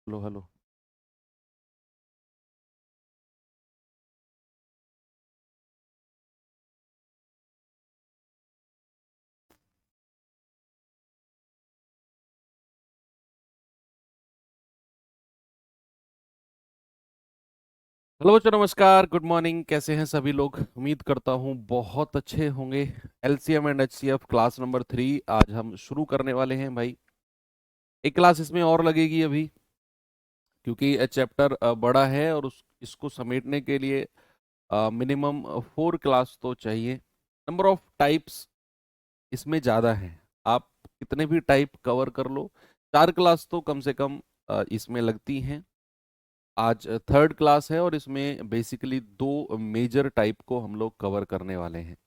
Hello hello. Hello बच्चों, नमस्कार, good morning. कैसे हैं सभी लोग? उम्मीद करता हूँ बहुत अच्छे होंगे। LCM and HCF class number 3 आज हम शुरू करने वाले हैं भाई। एक क्लास इसमें और लगेगी अभी, क्योंकि चैप्टर बड़ा है और उस इसको समेटने के लिए मिनिमम 4 क्लास तो चाहिए। नंबर ऑफ टाइप्स इसमें ज़्यादा है। आप कितने भी टाइप कवर कर लो, 4 क्लास तो कम से कम इसमें लगती हैं। आज थर्ड क्लास है और इसमें बेसिकली 2 मेजर टाइप को हम लोग कवर करने वाले हैं।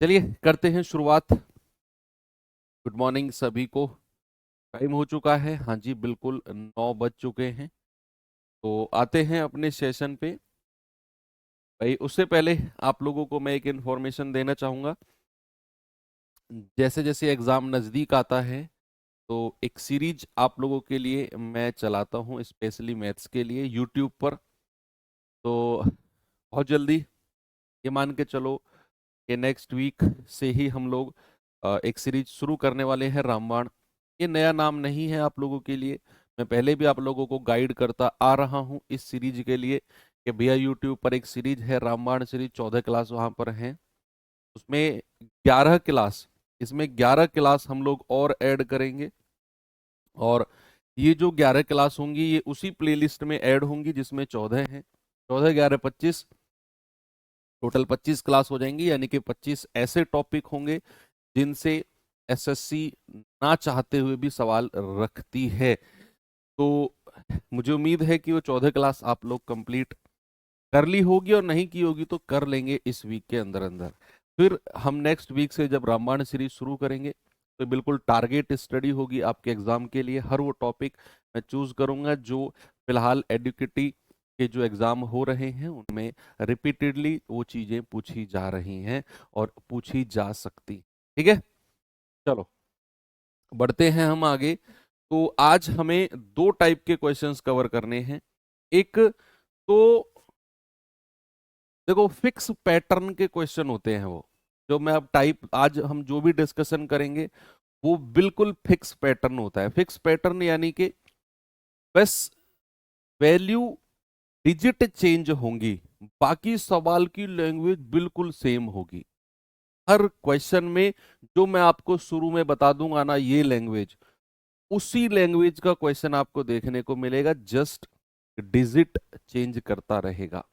चलिए करते हैं शुरुआत। गुड मॉर्निंग सभी को। टाइम हो चुका है, हाँ जी बिल्कुल 9 बज चुके हैं। तो आते हैं अपने सेशन पे। भाई उससे पहले आप लोगों को मैं एक इन्फॉर्मेशन देना चाहूँगा। जैसे जैसे एग्ज़ाम नज़दीक आता है तो एक सीरीज आप लोगों के लिए मैं चलाता हूँ, स्पेशली मैथ्स के लिए यूट्यूब पर। तो बहुत जल्दी, ये मान के चलो कि नेक्स्ट वीक से ही हम लोग एक सीरीज शुरू करने वाले हैं, रामबाण। ये नया नाम नहीं है आप लोगों के लिए। मैं पहले भी आप लोगों को गाइड करता आ रहा हूँ इस सीरीज के लिए कि भैया यूट्यूब पर एक सीरीज है रामबाण सीरीज, 14 क्लास वहाँ पर हैं। उसमें 11 क्लास, इसमें 11 क्लास हम लोग और ऐड करेंगे। और ये जो 11 क्लास होंगी ये उसी प्लेलिस्ट में ऐड होंगी जिसमें 14 हैं। 14 11 25, टोटल 25 क्लास हो जाएंगी। यानी कि 25 ऐसे टॉपिक होंगे जिनसे एसएससी ना चाहते हुए भी सवाल रखती है। तो मुझे उम्मीद है कि वो 14 क्लास आप लोग कंप्लीट कर ली होगी, और नहीं की होगी तो कर लेंगे इस वीक के अंदर अंदर। फिर हम नेक्स्ट वीक से जब रामायण सीरीज शुरू करेंगे तो बिल्कुल टारगेट स्टडी होगी आपके एग्जाम के लिए। हर वो टॉपिक मैं चूज करूंगा जो फिलहाल एडुकेटी के जो एग्जाम हो रहे हैं उनमें रिपीटेडली वो चीजें पूछी जा रही हैं और पूछी जा सकती। ठीक है, चलो बढ़ते हैं हम आगे। तो आज हमें 2 टाइप के क्वेश्चंस कवर करने हैं। एक तो देखो फिक्स पैटर्न के क्वेश्चन होते हैं वो, जो मैं अब टाइप आज हम जो भी डिस्कशन करेंगे वो बिल्कुल फिक्स पैटर्न होता है। फिक्स पैटर्न यानी कि बस वैल्यू डिजिट चेंज होंगी, बाकी सवाल की लैंग्वेज बिल्कुल सेम होगी। हर क्वेश्चन में जो मैं आपको शुरू में बता दूंगा ना ये लैंग्वेज, उसी लैंग्वेज का क्वेश्चन आपको देखने को मिलेगा, जस्ट डिजिट चेंज करता रहेगा।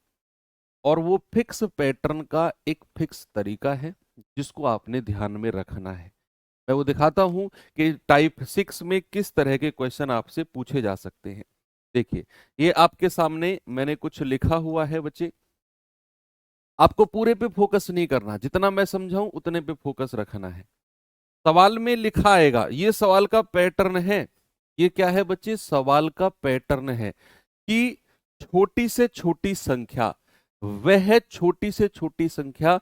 और वो फिक्स पैटर्न का एक फिक्स तरीका है जिसको आपने ध्यान में रखना है। मैं वो दिखाता हूं कि टाइप 6 में किस तरह के क्वेश्चन आपसे पूछे जा सकते हैं। देखिए, ये आपके सामने मैंने कुछ लिखा हुआ है बच्चे। आपको पूरे पे फोकस नहीं करना, जितना मैं समझाऊं उतने पे फोकस रखना है। सवाल में लिखा आएगा, ये सवाल का पैटर्न है। ये क्या है बच्चे? सवाल का पैटर्न है कि छोटी से छोटी संख्या, वह छोटी से छोटी संख्या,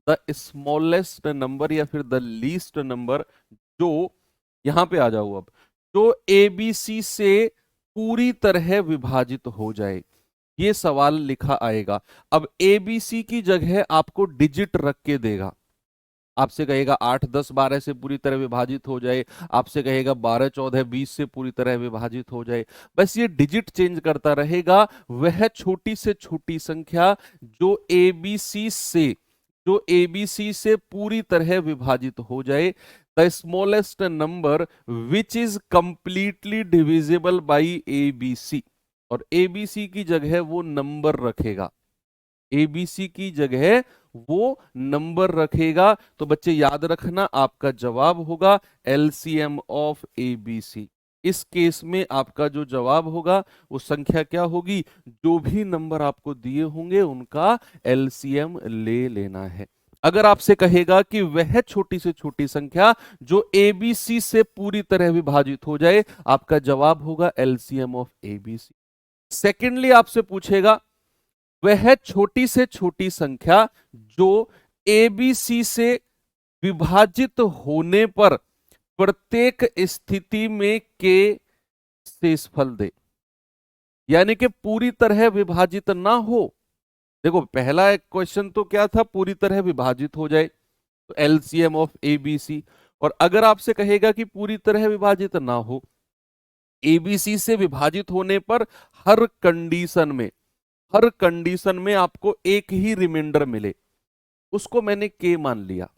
द स्मॉलेस्ट नंबर या फिर द लीस्ट नंबर, जो यहां पे आ जाओ अब, जो एबीसी से पूरी तरह विभाजित हो जाए। ये सवाल लिखा आएगा। अब एबीसी की जगह आपको डिजिट रख के देगा। आपसे कहेगा 8 10 12 से पूरी तरह विभाजित हो जाए, आपसे कहेगा 12 14 20 से पूरी तरह विभाजित हो जाए। बस ये डिजिट चेंज करता रहेगा। वह छोटी से छोटी संख्या जो एबीसी से, जो एबीसी से पूरी तरह विभाजित हो जाए, the smallest number which is completely divisible by ABC. और एबीसी की जगह वो नंबर रखेगा, एबीसी की जगह वो नंबर रखेगा। तो बच्चे याद रखना, आपका जवाब होगा एलसीएम ऑफ एबीसी। इस केस में आपका जो जवाब होगा वो संख्या क्या होगी? जो भी नंबर आपको दिए होंगे उनका एलसीएम ले लेना है। अगर आपसे कहेगा कि वह छोटी से छोटी संख्या जो एबीसी से पूरी तरह विभाजित हो जाए, आपका जवाब होगा एलसीएम ऑफ एबीसी। सेकेंडली आपसे पूछेगा वह छोटी से छोटी संख्या जो एबीसी से विभाजित होने पर प्रत्येक स्थिति में के शेषफल दे। यानी कि पूरी तरह विभाजित ना हो। देखो पहला एक क्वेश्चन तो क्या था, पूरी तरह विभाजित हो जाए, तो एलसीएम ऑफ एबीसी। और अगर आपसे कहेगा कि पूरी तरह विभाजित ना हो, एबीसी से विभाजित होने पर हर कंडीशन में आपको एक ही रिमाइंडर मिले, उसको मैंने के मान लिया।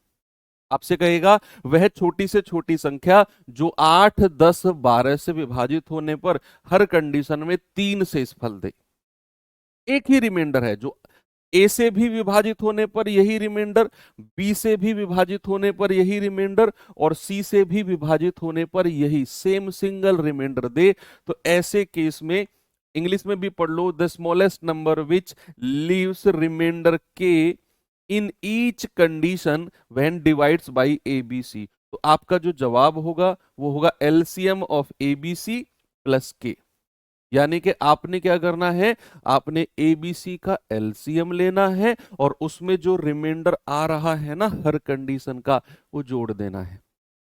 आपसे कहेगा वह छोटी से छोटी संख्या जो 8, 10, 12 से विभाजित होने पर हर कंडीशन में 3 से फल दे। एक ही रिमाइंडर है, जो ए से भी विभाजित होने पर यही रिमाइंडर, बी से भी विभाजित होने पर यही रिमाइंडर, और सी से भी विभाजित होने पर यही सेम सिंगल रिमाइंडर दे। तो ऐसे केस में इंग्लिश में भी पढ़ लो, the smallest number which leaves remainder के in each condition when divides by ABC. तो आपका जो जवाब होगा वो होगा एलसीएम ऑफ एबीसी प्लस के। यानी कि आपने क्या करना है, आपने एबीसी का एलसीएम लेना है और उसमें जो रिमाइंडर आ रहा है ना हर कंडीशन का, वो जोड़ देना है।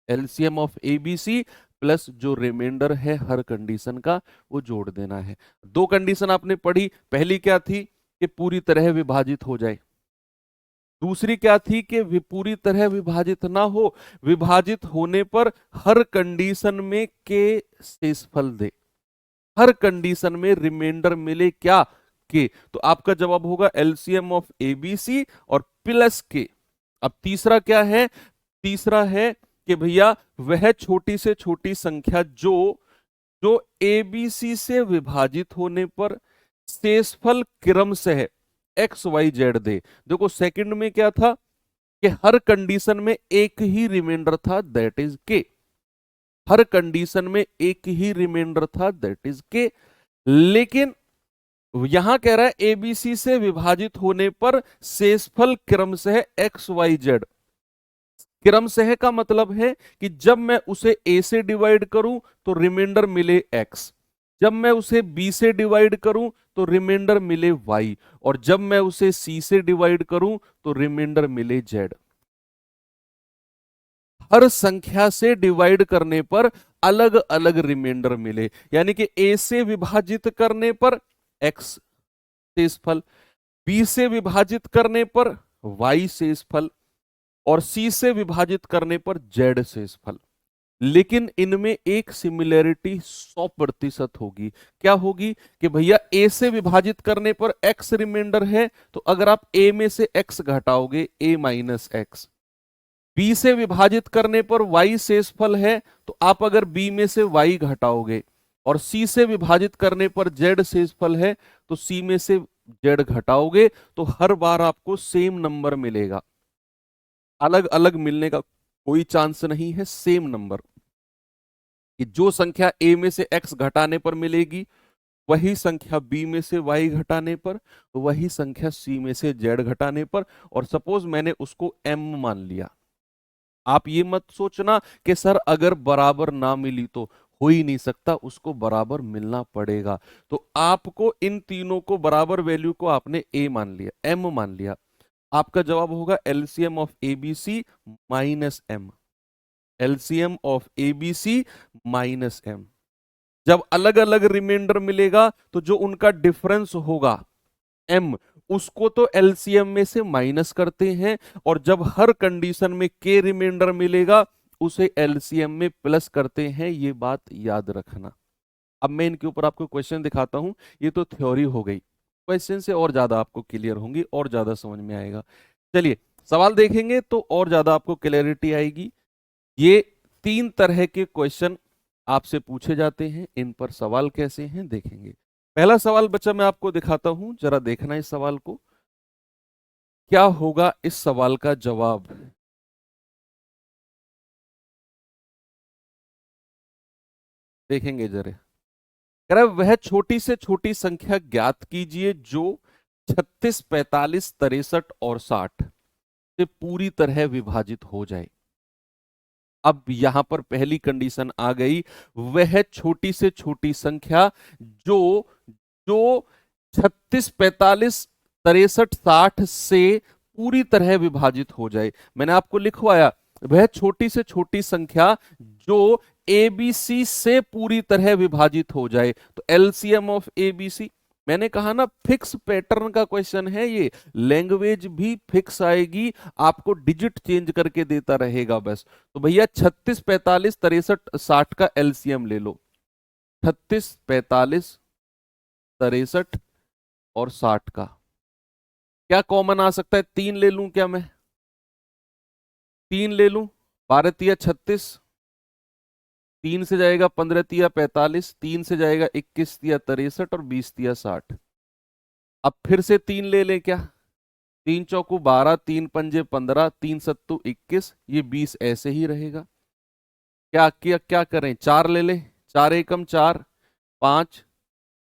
एलसीएम ऑफ एबीसी प्लस जो रिमाइंडर है हर कंडीशन का, वो जोड़ देना है। दो कंडीशन आपने पढ़ी, पहली क्या थी कि पूरी तरह विभाजित हो जाए, दूसरी क्या थी कि पूरी तरह विभाजित ना हो, विभाजित होने पर हर कंडीशन में के शेषफल दे, हर कंडीशन में रिमाइंडर मिले क्या, के। तो आपका जवाब होगा एलसीएम ऑफ एबीसी और प्लस के। अब तीसरा क्या है, तीसरा है कि भैया वह छोटी से छोटी संख्या जो जो एबीसी से विभाजित होने पर शेषफल क्रमशः एक्स वाई जेड दे। देखो सेकंड में क्या था कि हर कंडीशन में एक ही रिमाइंडर था, दैट इज के। हर कंडीशन में एक ही रिमाइंडर था, दैट इज के। लेकिन यहां कह रहा है एबीसी से विभाजित होने पर शेषफल क्रमशः एक्स वाई जेड। क्रमशः का मतलब है कि जब मैं उसे ए से डिवाइड करूं तो रिमाइंडर मिले एक्स, जब मैं उसे बी से डिवाइड करूं तो रिमाइंडर मिले वाई, और जब मैं उसे सी से डिवाइड करूं तो रिमाइंडर मिले जेड। हर संख्या से डिवाइड करने पर अलग अलग रिमाइंडर मिले, यानी कि ए से विभाजित करने पर एक्स शेषफल, बी से विभाजित करने पर वाई शेषफल, और सी से विभाजित करने पर जेड शेषफल। लेकिन इनमें एक सिमिलैरिटी 100% होगी। क्या होगी कि भैया ए से विभाजित करने पर एक्स रिमाइंडर है, तो अगर आप ए में से एक्स घटाओगे ए माइनस एक्स, बी से विभाजित करने पर वाई शेषफल है, तो आप अगर बी में से वाई घटाओगे, और सी से विभाजित करने पर जेड शेषफल है, तो सी में से जेड घटाओगे, तो हर बार आपको सेम नंबर मिलेगा, अलग अलग मिलने का कोई चांस नहीं है। सेम नंबर कि जो संख्या ए में से एक्स घटाने पर मिलेगी, वही संख्या बी में से वाई घटाने पर, वही संख्या सी में से जेड घटाने पर। और सपोज मैंने उसको एम मान लिया, आप ये मत सोचना कि सर अगर बराबर ना मिली तो, हो ही नहीं सकता, उसको बराबर मिलना पड़ेगा। तो आपको इन तीनों को बराबर वैल्यू को आपने ए मान लिया, एम मान लिया, आपका जवाब होगा LCM of ABC minus M. LCM of ABC minus M. जब अलग अलग रिमाइंडर मिलेगा तो जो उनका डिफरेंस होगा एम, उसको तो एलसीएम में से माइनस करते हैं, और जब हर कंडीशन में के रिमाइंडर मिलेगा उसे एलसीएम में प्लस करते हैं। ये बात याद रखना। अब मैं इनके ऊपर आपको क्वेश्चन दिखाता हूं। ये तो थ्योरी हो गई, क्वेश्चन से और ज्यादा आपको क्लियर होंगी और ज्यादा समझ में आएगा। चलिए सवाल देखेंगे तो और ज्यादा आपको क्लैरिटी आएगी। ये 3 तरह के क्वेश्चन आपसे पूछे जाते हैं, इन पर सवाल कैसे हैं देखेंगे। पहला सवाल बच्चा मैं आपको दिखाता हूं, जरा देखना इस सवाल को, क्या होगा इस सवाल का जवाब। देखेंगे जरा, कह रहा है वह छोटी से छोटी संख्या ज्ञात कीजिए जो 36, 45, 63 और 60 से पूरी तरह विभाजित हो जाए। अब यहां पर पहली कंडीशन आ गई, वह छोटी से छोटी संख्या जो जो 36, 45, 63, 60 से पूरी तरह विभाजित हो जाए। मैंने आपको लिखवाया वह छोटी से छोटी संख्या जो एबीसी से पूरी तरह विभाजित हो जाए, तो एलसीएम ऑफ एबीसी। मैंने कहा ना फिक्स पैटर्न का क्वेश्चन है ये, लैंग्वेज भी फिक्स आएगी, आपको डिजिट चेंज करके देता रहेगा बस। तो भैया 36, 45, 63, 60 का एलसीएम ले लो। 36, 45, 63 और 60 का क्या कॉमन आ सकता है? 3 ले लूं क्या मैं? 3 ले लूं। 12 तिया 36, 3 से जाएगा 15 तिया 45, 3 से जाएगा 21 तिया 63 और 20 तिया 60। अब फिर से 3 ले लें क्या? 3 चौकू 12, 3 पंजे 15, 3 सत्तू 21, ये 20 ऐसे ही रहेगा। क्या करें? 4 ले लें। 4 एकम 4, 5,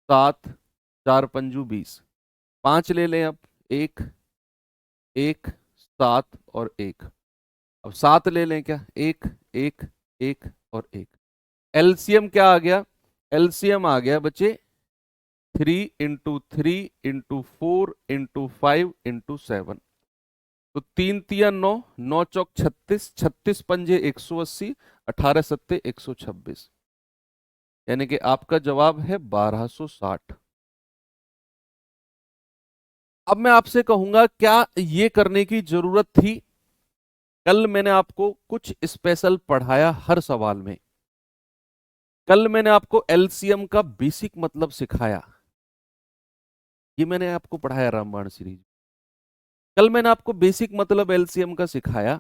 7, 4 पंजू 20। 5 ले लें अब। 1, 1, 7 और 1। अब 7 ले लें क्या? 1, 1, 1 और 1। एलसीएम क्या आ गया? एलसीएम आ गया बच्चे 3 इंटू 3 इंटू 4 इंटू 5 इंटू 7। तो 3 तिया 9, 9 चौक 36, 36 पंजे 180, 18 सत्ते 126, यानी कि आपका जवाब है 1260। अब मैं आपसे कहूंगा क्या ये करने की जरूरत थी? कल मैंने आपको कुछ स्पेशल पढ़ाया हर सवाल में। कल मैंने आपको एलसीएम का बेसिक मतलब सिखाया, ये मैंने आपको पढ़ाया रामबाण सीरीज। कल मैंने आपको बेसिक मतलब एलसीएम का सिखाया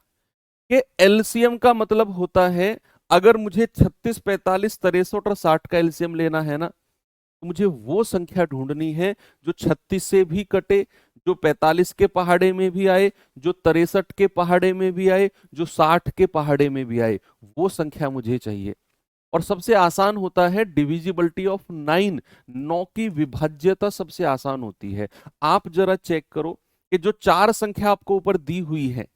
कि एलसीएम का मतलब होता है, अगर मुझे 36, 45, 63 और 60 का एलसीएम लेना है ना, तो मुझे वो संख्या ढूंढनी है जो 36 से भी कटे, जो 45 के पहाड़े में भी आए, जो 63 के पहाड़े में भी आए, जो 60 के पहाड़े में भी आए, वो संख्या मुझे चाहिए। और सबसे आसान होता है डिविजिबिलिटी ऑफ 9, 9 की विभाज्यता सबसे आसान होती है। आप जरा चेक करो कि जो 4 संख्या आपको ऊपर दी हुई है,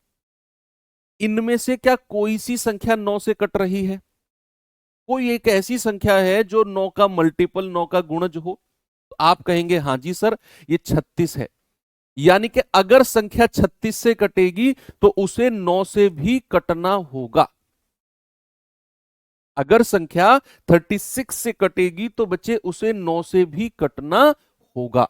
इनमें से क्या कोई सी संख्या 9 से कट रही है? कोई एक ऐसी संख्या है जो 9 का मल्टीपल, 9 का गुणज हो? तो आप कहेंगे हाँ जी सर, ये 36 है। यानी कि अगर संख्या 36 से कटेगी तो उसे 9 से भी कटना होगा। अगर संख्या 36 से कटेगी तो बच्चे उसे 9 से भी कटना होगा।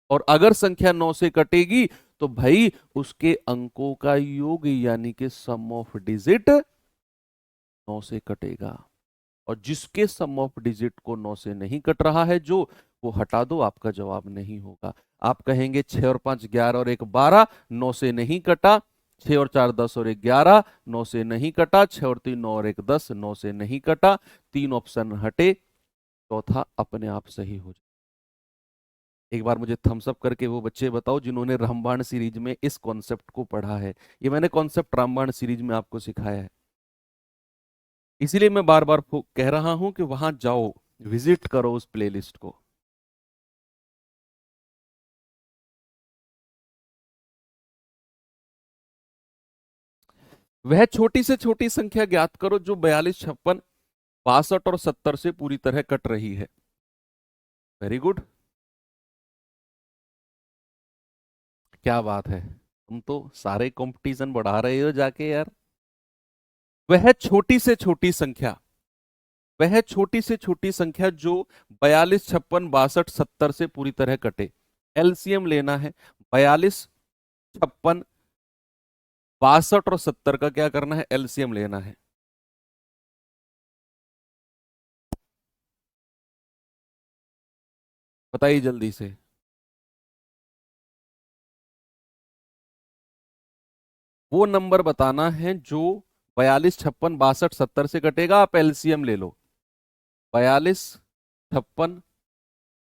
और अगर संख्या 9 से कटेगी तो भाई उसके अंकों का योग यानी कि सम ऑफ डिजिट 9 से कटेगा। और जिसके सम ऑफ डिजिट को 9 से नहीं कट रहा है जो, वो हटा दो, आपका जवाब नहीं होगा। आप कहेंगे 6 और 5 11 और 1 12, 9 से नहीं कटा। 6 और 4 10 और 1 11, 9 से नहीं कटा। 6 और 3 9 और 1 10, 9 से नहीं कटा। 3 ऑप्शन हटे, चौथा अपने आप सही हो जाए। एक बार मुझे थम्स अप करके वो बच्चे बताओ जिन्होंने रामबाण सीरीज में इस कॉन्सेप्ट को पढ़ा है। ये मैंने कॉन्सेप्ट रामबाण सीरीज में आपको सिखाया है, इसीलिए मैं बार बार कह रहा हूं कि वहां जाओ, विजिट करो उस प्लेलिस्ट को। वह छोटी से छोटी संख्या ज्ञात करो जो 42, 56, 62 और 70 से पूरी तरह कट रही है। वेरी गुड, क्या बात है, तुम तो सारे कंपटीशन बढ़ा रहे हो जाके यार। वह छोटी से छोटी संख्या, वह छोटी से छोटी संख्या जो 42, 56, 62, 70 से पूरी तरह कटे। एलसीएम लेना है। 42, 56, 62 और 70 का क्या करना है? एलसीएम लेना है। बताइए जल्दी से। वो नंबर बताना है जो 42, 56, 62, 70 से कटेगा। आप एलसीएम ले लो। 42, 56,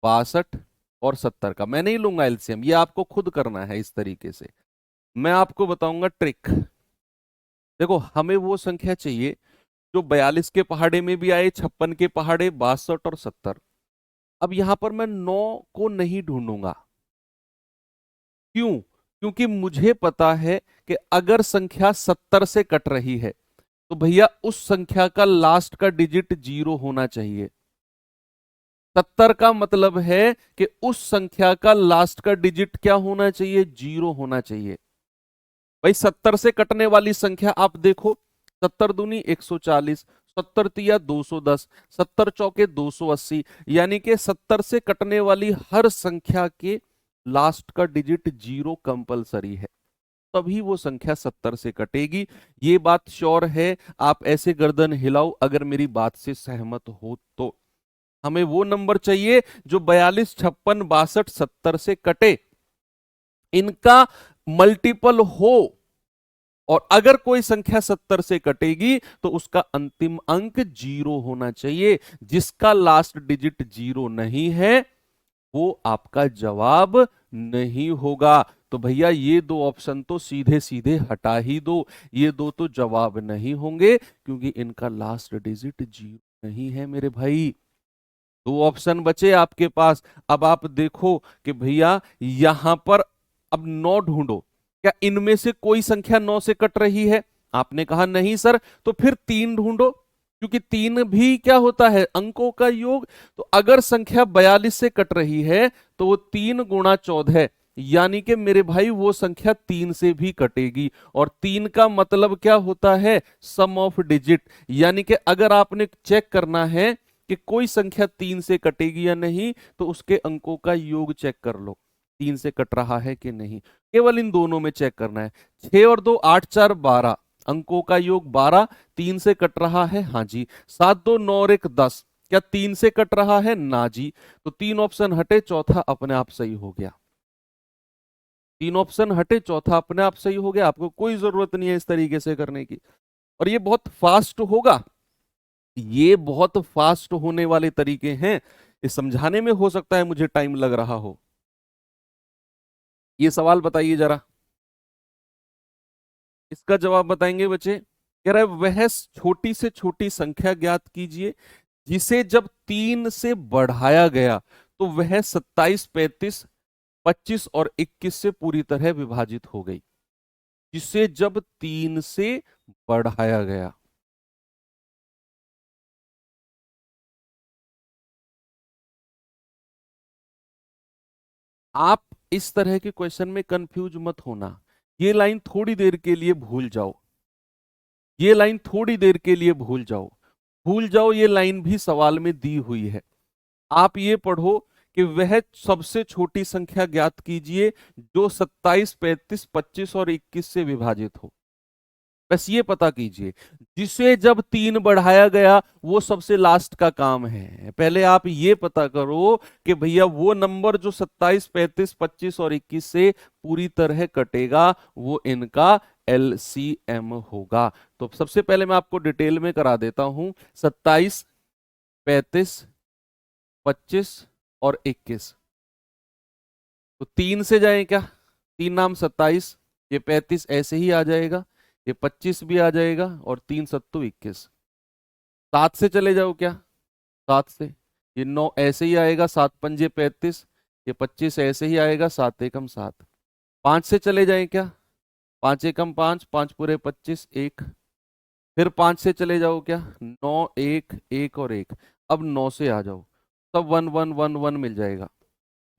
62 और 70 का मैं नहीं लूंगा एलसीएम, ये आपको खुद करना है इस तरीके से। मैं आपको बताऊंगा ट्रिक। देखो, हमें वो संख्या चाहिए जो 42 के पहाड़े में भी आए, 56 के पहाड़े, 62 और 70। अब यहां पर मैं 9 को नहीं ढूंढूंगा। क्यों? क्योंकि मुझे पता है कि अगर संख्या 70 से कट रही है तो भैया उस संख्या का लास्ट का डिजिट 0 होना चाहिए। 70 का मतलब है कि उस संख्या का लास्ट का डिजिट क्या होना चाहिए? 0 होना चाहिए। भाई 70 से कटने वाली संख्या आप देखो, 70 दूनी 140, 70 तिया 210, 70 चौके 280, यानी कि 70 से कटने वाली हर संख्या के लास्ट का डिजिट 0 कंपलसरी है, तभी वो संख्या 70 से कटेगी। ये बात श्योर है। आप ऐसे गर्दन हिलाओ अगर मेरी बात से सहमत हो तो। हमें वो नंबर चाहिए जो 42, 56, 62, 70 से कटे, इनका मल्टीपल हो। और अगर कोई संख्या 70 से कटेगी तो उसका अंतिम अंक 0 होना चाहिए। जिसका लास्ट डिजिट 0 नहीं है वो आपका जवाब नहीं होगा। तो भैया ये दो ऑप्शन तो सीधे सीधे हटा ही दो, ये दो तो जवाब नहीं होंगे क्योंकि इनका लास्ट डिजिट 0 नहीं है मेरे भाई। दो ऑप्शन बचे आपके पास। अब आप देखो कि भैया यहां पर अब 9 ढूंढो, क्या इनमें से कोई संख्या 9 से कट रही है? आपने कहा नहीं सर, तो फिर 3 ढूंढो, क्योंकि 3 भी क्या होता है? अंकों का योग। तो अगर संख्या 42 से कट रही है तो वो 3 गुणा 14, यानी कि मेरे भाई वो संख्या 3 से भी कटेगी। और 3 का मतलब क्या होता है? सम ऑफ डिजिट। यानी कि अगर आपने चेक करना है कि कोई संख्या 3 से कटेगी या नहीं, तो उसके अंकों का योग चेक कर लो, 3 से कट रहा है कि नहीं। केवल इन दोनों में चेक करना है। 6 और 2 8 4 12, अंकों का योग 12, 3 से कट रहा है? हाँ जी। 7 2 9 और 1 10, क्या 3 से कट रहा है? ना जी। तो 3 ऑप्शन हटे, चौथा अपने आप सही हो गया। 3 ऑप्शन हटे, चौथा अपने आप सही हो गया। आपको कोई जरूरत नहीं है इस तरीके से करने की। और ये बहुत फास्ट होगा, ये बहुत फास्ट होने वाले तरीके हैं। इस समझाने में हो सकता है मुझे टाइम लग रहा हो। ये सवाल बताइए जरा, इसका जवाब बताएंगे बच्चे। कह रहा है वह छोटी से छोटी संख्या ज्ञात कीजिए जिसे जब 3 से बढ़ाया गया तो वह 27, 35, 25 और 21 से पूरी तरह विभाजित हो गई। जिसे जब 3 से बढ़ाया गया। आप इस तरह के क्वेश्चन में कंफ्यूज मत होना। ये लाइन थोड़ी देर के लिए भूल जाओ, ये लाइन थोड़ी देर के लिए भूल जाओ, भूल जाओ ये लाइन भी सवाल में दी हुई है। आप ये पढ़ो कि वह सबसे छोटी संख्या ज्ञात कीजिए जो 27, 35, 25 और 21 से विभाजित हो। बस ये पता कीजिए। जिसे जब 3 बढ़ाया गया वो सबसे लास्ट का काम है। पहले आप ये पता करो कि भैया वो नंबर जो 27, 35, 25 और 21 से पूरी तरह कटेगा वो इनका एलसीएम होगा। तो सबसे पहले मैं आपको डिटेल में करा देता हूं। 27, 35, 25 और 21, तो 3 से जाएं क्या? 3 नाम 27, ये 35 ऐसे ही आ जाएगा, ये 25 भी आ जाएगा और 3 सत्तू 21। 7 से चले जाओ क्या? 7 से ये 9 ऐसे ही आएगा, 7 पंजे 35, ये 25 ऐसे ही आएगा, 7 एकम 7। 5 से चले जाएं क्या? 5 एकम 5, 5 पूरे 25, 1। फिर 5 से चले जाओ क्या? 9 1 1 और 1। अब 9 से आ जाओ, तब 1 1 1 1 मिल जाएगा।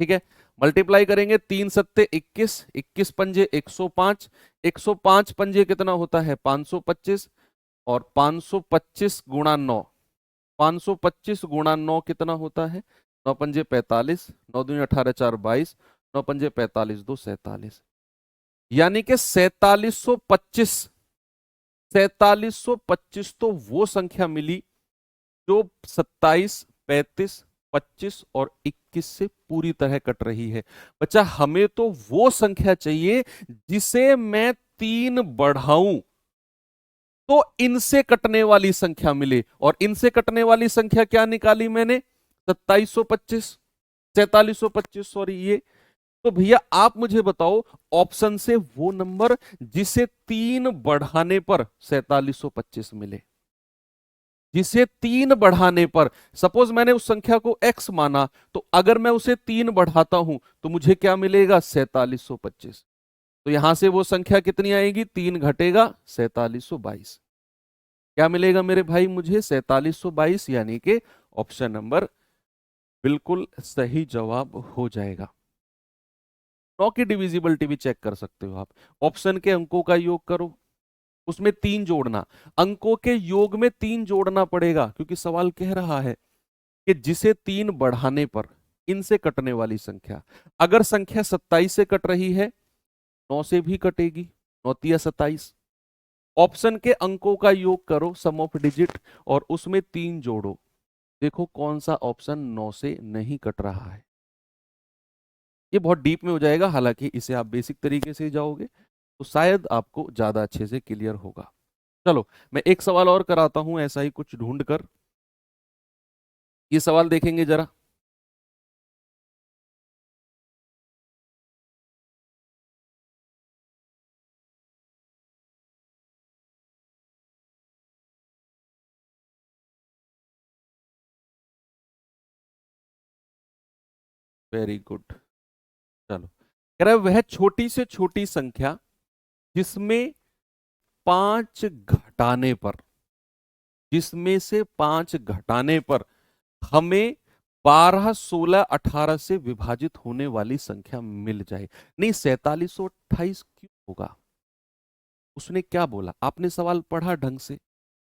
ठीक है, मल्टीप्लाई करेंगे। 3 सत्ते 21, 21 पंजे 105, 105 पंजे कितना होता है? 525, और 525 गुणा 9, 525 गुणा 9 कितना होता है? 9 पंजे 45, 9 दूनी 18 4 22, 9 पंजे 45 2 47, यानी कि 4725। 4725 तो वो संख्या मिली जो 27, 35, 25 और 21 से पूरी तरह कट रही है। बच्चा हमें तो वो संख्या चाहिए जिसे मैं 3 बढ़ाऊं तो इनसे कटने वाली संख्या मिले। और इनसे कटने वाली संख्या क्या निकाली मैंने? 2725, 4725 सॉरी ये। तो भैया आप मुझे बताओ ऑप्शन से वो नंबर जिसे 3 बढ़ाने पर 4725 मिले। जिसे 3 बढ़ाने पर, सपोज मैंने उस संख्या को x माना, तो अगर मैं उसे 3 बढ़ाता हूं तो मुझे क्या मिलेगा? 4725। तो यहां से वो संख्या कितनी आएगी? 3 घटेगा 4722। क्या मिलेगा मेरे भाई मुझे? 4722, यानी कि ऑप्शन नंबर बिल्कुल सही जवाब हो जाएगा। 9 की डिविजिबिलिटी भी चेक कर सकते हो आप। ऑप्शन के अंकों का योग करो, उसमें 3 जोड़ना, अंकों के योग में 3 जोड़ना पड़ेगा, क्योंकि सवाल कह रहा है कि जिसे 3 बढ़ाने पर इनसे कटने वाली संख्या, अगर संख्या 27 से कट रही है 9 से भी कटेगी, 9 तिया 27। ऑप्शन के अंकों का योग करो, सम ऑफ डिजिट, और उसमें 3 जोड़ो, देखो कौन सा ऑप्शन 9 से नहीं कट रहा है। ये बहुत डीप में हो जाएगा, हालांकि इसे आप बेसिक तरीके से जाओगे तो शायद आपको ज्यादा अच्छे से क्लियर होगा। चलो मैं एक सवाल और कराता हूं ऐसा ही कुछ ढूंढ कर। ये सवाल देखेंगे जरा। Very good. चलो, कह रहा है वह छोटी से छोटी संख्या जिसमें 5 घटाने पर, जिसमें से 5 घटाने पर हमें 12, 16, 18 से विभाजित होने वाली संख्या मिल जाए। नहीं, 4728 क्यों होगा? उसने क्या बोला? आपने सवाल पढ़ा ढंग से?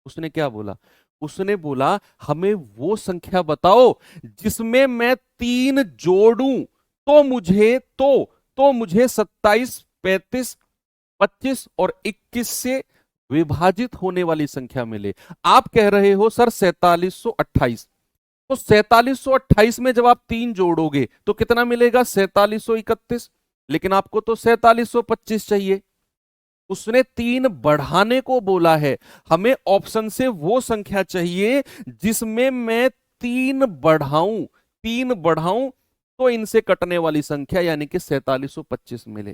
उसने क्या बोला? उसने बोला हमें वो संख्या बताओ जिसमें मैं 3 जोड़ूं तो मुझे 27, 35, 25 और 21 से विभाजित होने वाली संख्या मिले। आप कह रहे हो सर 4728, तो 4728 में जब आप 3 जोड़ोगे तो कितना मिलेगा? 4731। लेकिन आपको तो 4725 चाहिए। उसने 3 बढ़ाने को बोला है, हमें ऑप्शन से वो संख्या चाहिए जिसमें मैं 3 बढ़ाऊं तो इनसे कटने वाली संख्या यानी कि 4725 मिले।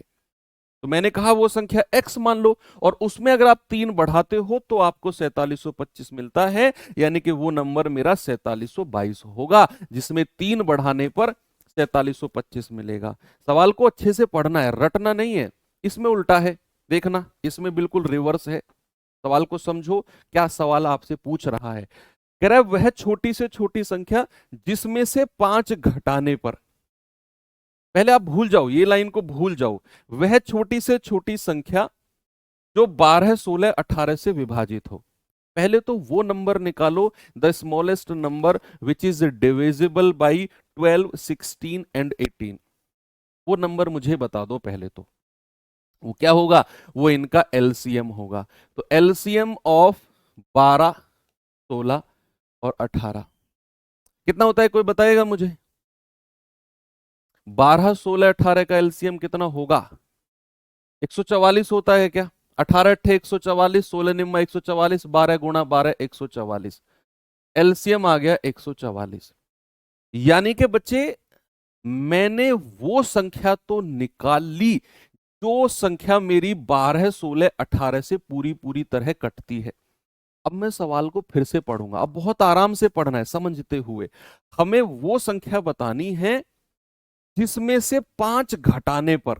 तो मैंने कहा वो संख्या x मान लो, और उसमें अगर आप 3 बढ़ाते हो तो आपको 4725 मिलता है, यानी कि वो नंबर मेरा 4722 होगा, जिसमें 3 बढ़ाने पर 4725 मिलेगा। सवाल को अच्छे से पढ़ना है, रटना नहीं है। इसमें उल्टा है, देखना, इसमें बिल्कुल रिवर्स है। सवाल को समझो, क्या सवाल आपसे पूछ रहा है। कह रहा है वह छोटी से छोटी संख्या जिसमें से 5 घटाने पर, पहले आप भूल जाओ, ये लाइन को भूल जाओ, वह छोटी से छोटी संख्या जो 12, 16, 18 से विभाजित हो। पहले तो वो नंबर निकालो, the smallest number which is divisible by 12, 16 and 18। वो नंबर मुझे बता दो पहले तो। वो क्या होगा? वो इनका एलसीएम होगा। तो एलसीएम ऑफ 12, 16 और 18 कितना होता है? कोई बताएगा मुझे? 12, 16, 18 का एलसीएम कितना होगा? 144 होता है क्या? 18 अट्ठे 144, 16 निम्मा 144, 12 गुणा 12 144। एलसीएम आ गया 144। यानी कि बच्चे मैंने वो संख्या तो निकाल ली जो संख्या मेरी 12, 16, 18 से पूरी पूरी तरह कटती है। अब मैं सवाल को फिर से पढ़ूंगा, अब बहुत आराम से पढ़ना है समझते हुए। हमें वो संख्या बतानी है जिसमें से 5 घटाने पर,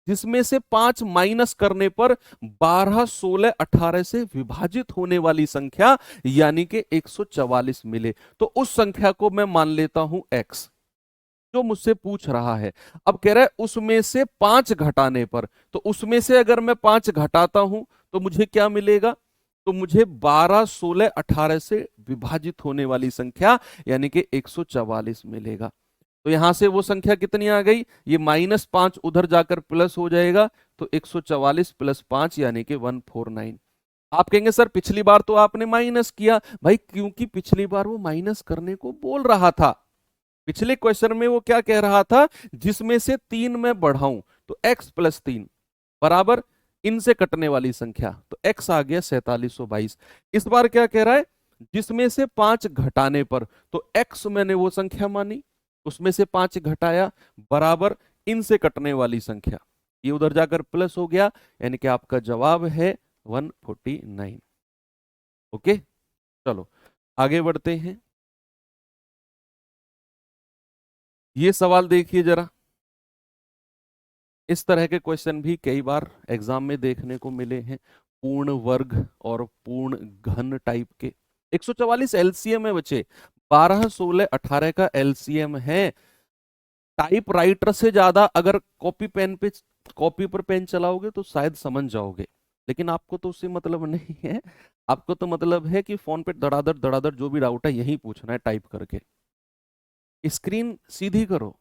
जिसमें से 5 माइनस करने पर 12, 16, 18 से विभाजित होने वाली संख्या यानी कि 144 मिले। तो उस संख्या को मैं मान लेता हूं x, जो मुझसे पूछ रहा है। अब कह रहा है उसमें से 5 घटाने पर, तो उसमें से अगर मैं 5 घटाता हूं तो मुझे क्या मिलेगा? तो मुझे 12, 16, 18 से विभाजित होने वाली संख्या यानी कि 144 मिलेगा। तो यहां से वो संख्या कितनी आ गई? ये -5 उधर जाकर प्लस हो जाएगा, तो 144 + 5 यानी कि 149। आप कहेंगे सर पिछली बार तो आपने माइनस किया। भाई क्योंकि पिछली बार वो माइनस करने को बोल रहा था। पिछले क्वेश्चन में वो क्या कह रहा था? जिसमें से 3 मैं बढ़ाऊं तो x + 3 बराबर इनसे कटने वाली संख्या, तो x आ गया 4722। इस बार क्या कह रहा है? जिसमें से 5 घटाने पर, तो x मैंने वो संख्या मानी, उसमें से 5 घटाया बराबर इनसे कटने वाली संख्या, ये उधर जाकर प्लस हो गया, यानी कि आपका जवाब है 149। ओके, चलो आगे बढ़ते हैं। ये सवाल देखिए जरा। इस तरह के क्वेश्चन भी कई बार एग्जाम में देखने को मिले हैं, पूर्ण वर्ग और पूर्ण घन टाइप के। 144 एलसीएम है बच्चे, 12, 16, 18 का एलसीएम है। टाइप राइटर से ज्यादा अगर कॉपी पेन पे, कॉपी पर पेन चलाओगे तो शायद समझ जाओगे, लेकिन आपको तो उससे मतलब नहीं है। आपको तो मतलब है कि फोन पे धड़ाधड़ धड़ाधड़ जो भी डाउट है यही पूछना है टाइप करके। स्क्रीन सीधी करो,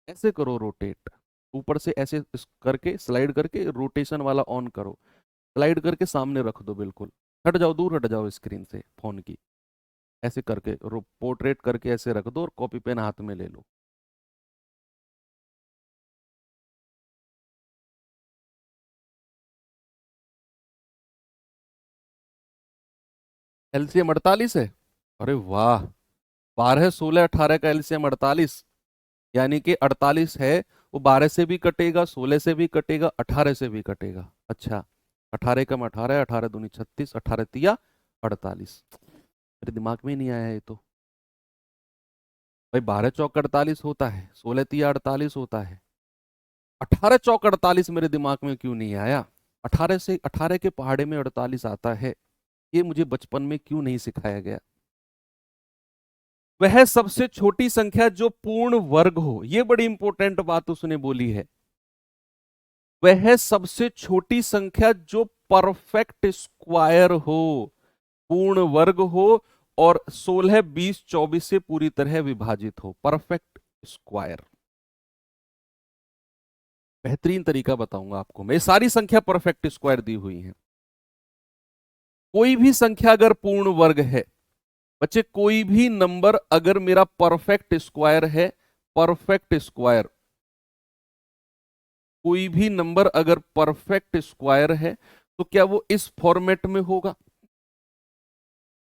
ऐसे करो रोटेट, ऊपर से ऐसे करके स्लाइड करके रोटेशन वाला ऑन करो, स्लाइड करके सामने रख दो, बिल्कुल हट जाओ, दूर हट जाओ स्क्रीन से फोन की, ऐसे करके पोर्ट्रेट करके ऐसे रख दो और कॉपी पेन हाथ में ले लो। एलसीएम 48 है। अरे वाह, 12 16 18 का एलसीएम 48, यानी कि 48 है, वो 12 से भी कटेगा, 16 से भी कटेगा, 18 से भी कटेगा। अच्छा, 18 कम 18, 18 दूनी 36, 18 तिया 48। मेरे दिमाग में ही नहीं आया ये तो। भाई 12 चौक 48 होता है, 16 तिया 48 होता है, 18 चौक 48 मेरे दिमाग में क्यों नहीं आया? 18 से 18 के पहाड़े में 48 आता है, ये मुझे बचपन में क्यों नहीं सिखाया गया? वह सबसे छोटी संख्या जो पूर्ण वर्ग हो, यह बड़ी इंपॉर्टेंट बात उसने बोली है। वह सबसे छोटी संख्या जो परफेक्ट स्क्वायर हो, पूर्ण वर्ग हो और 16 20 24 से पूरी तरह विभाजित हो, परफेक्ट स्क्वायर। बेहतरीन तरीका बताऊंगा आपको मैं, सारी संख्या परफेक्ट स्क्वायर दी हुई है। कोई भी संख्या अगर पूर्ण वर्ग है, बच्चे कोई भी नंबर अगर मेरा परफेक्ट स्क्वायर है, परफेक्ट स्क्वायर, कोई भी नंबर अगर परफेक्ट स्क्वायर है तो क्या वो इस फॉर्मेट में होगा?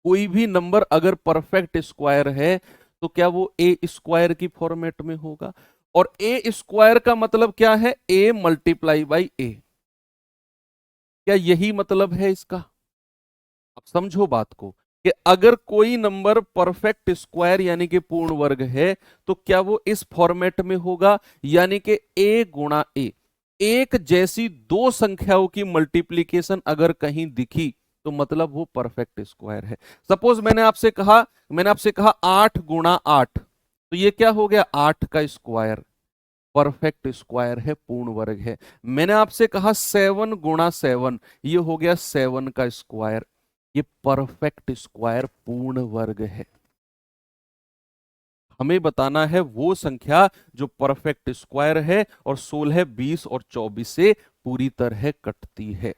कोई भी नंबर अगर परफेक्ट स्क्वायर है तो क्या वो ए स्क्वायर की फॉर्मेट में होगा? और ए स्क्वायर का मतलब क्या है? ए मल्टीप्लाई बाई ए। क्या यही मतलब है इसका? अब समझो बात को, कि अगर कोई नंबर परफेक्ट स्क्वायर यानी कि पूर्ण वर्ग है तो क्या वो इस फॉर्मेट में होगा, यानी कि ए गुणा ए। एक जैसी दो संख्याओं की मल्टीप्लीकेशन अगर कहीं दिखी तो मतलब वो परफेक्ट स्क्वायर है। सपोज मैंने आपसे कहा 8 गुणा 8, तो ये क्या हो गया? 8 का स्क्वायर, परफेक्ट स्क्वायर है, पूर्ण वर्ग है। मैंने आपसे कहा 7 गुणा 7, ये हो गया 7 का स्क्वायर, ये परफेक्ट स्क्वायर पूर्ण वर्ग है। हमें बताना है वो संख्या जो परफेक्ट स्क्वायर है और 16 20 और 24 से पूरी तरह कटती है,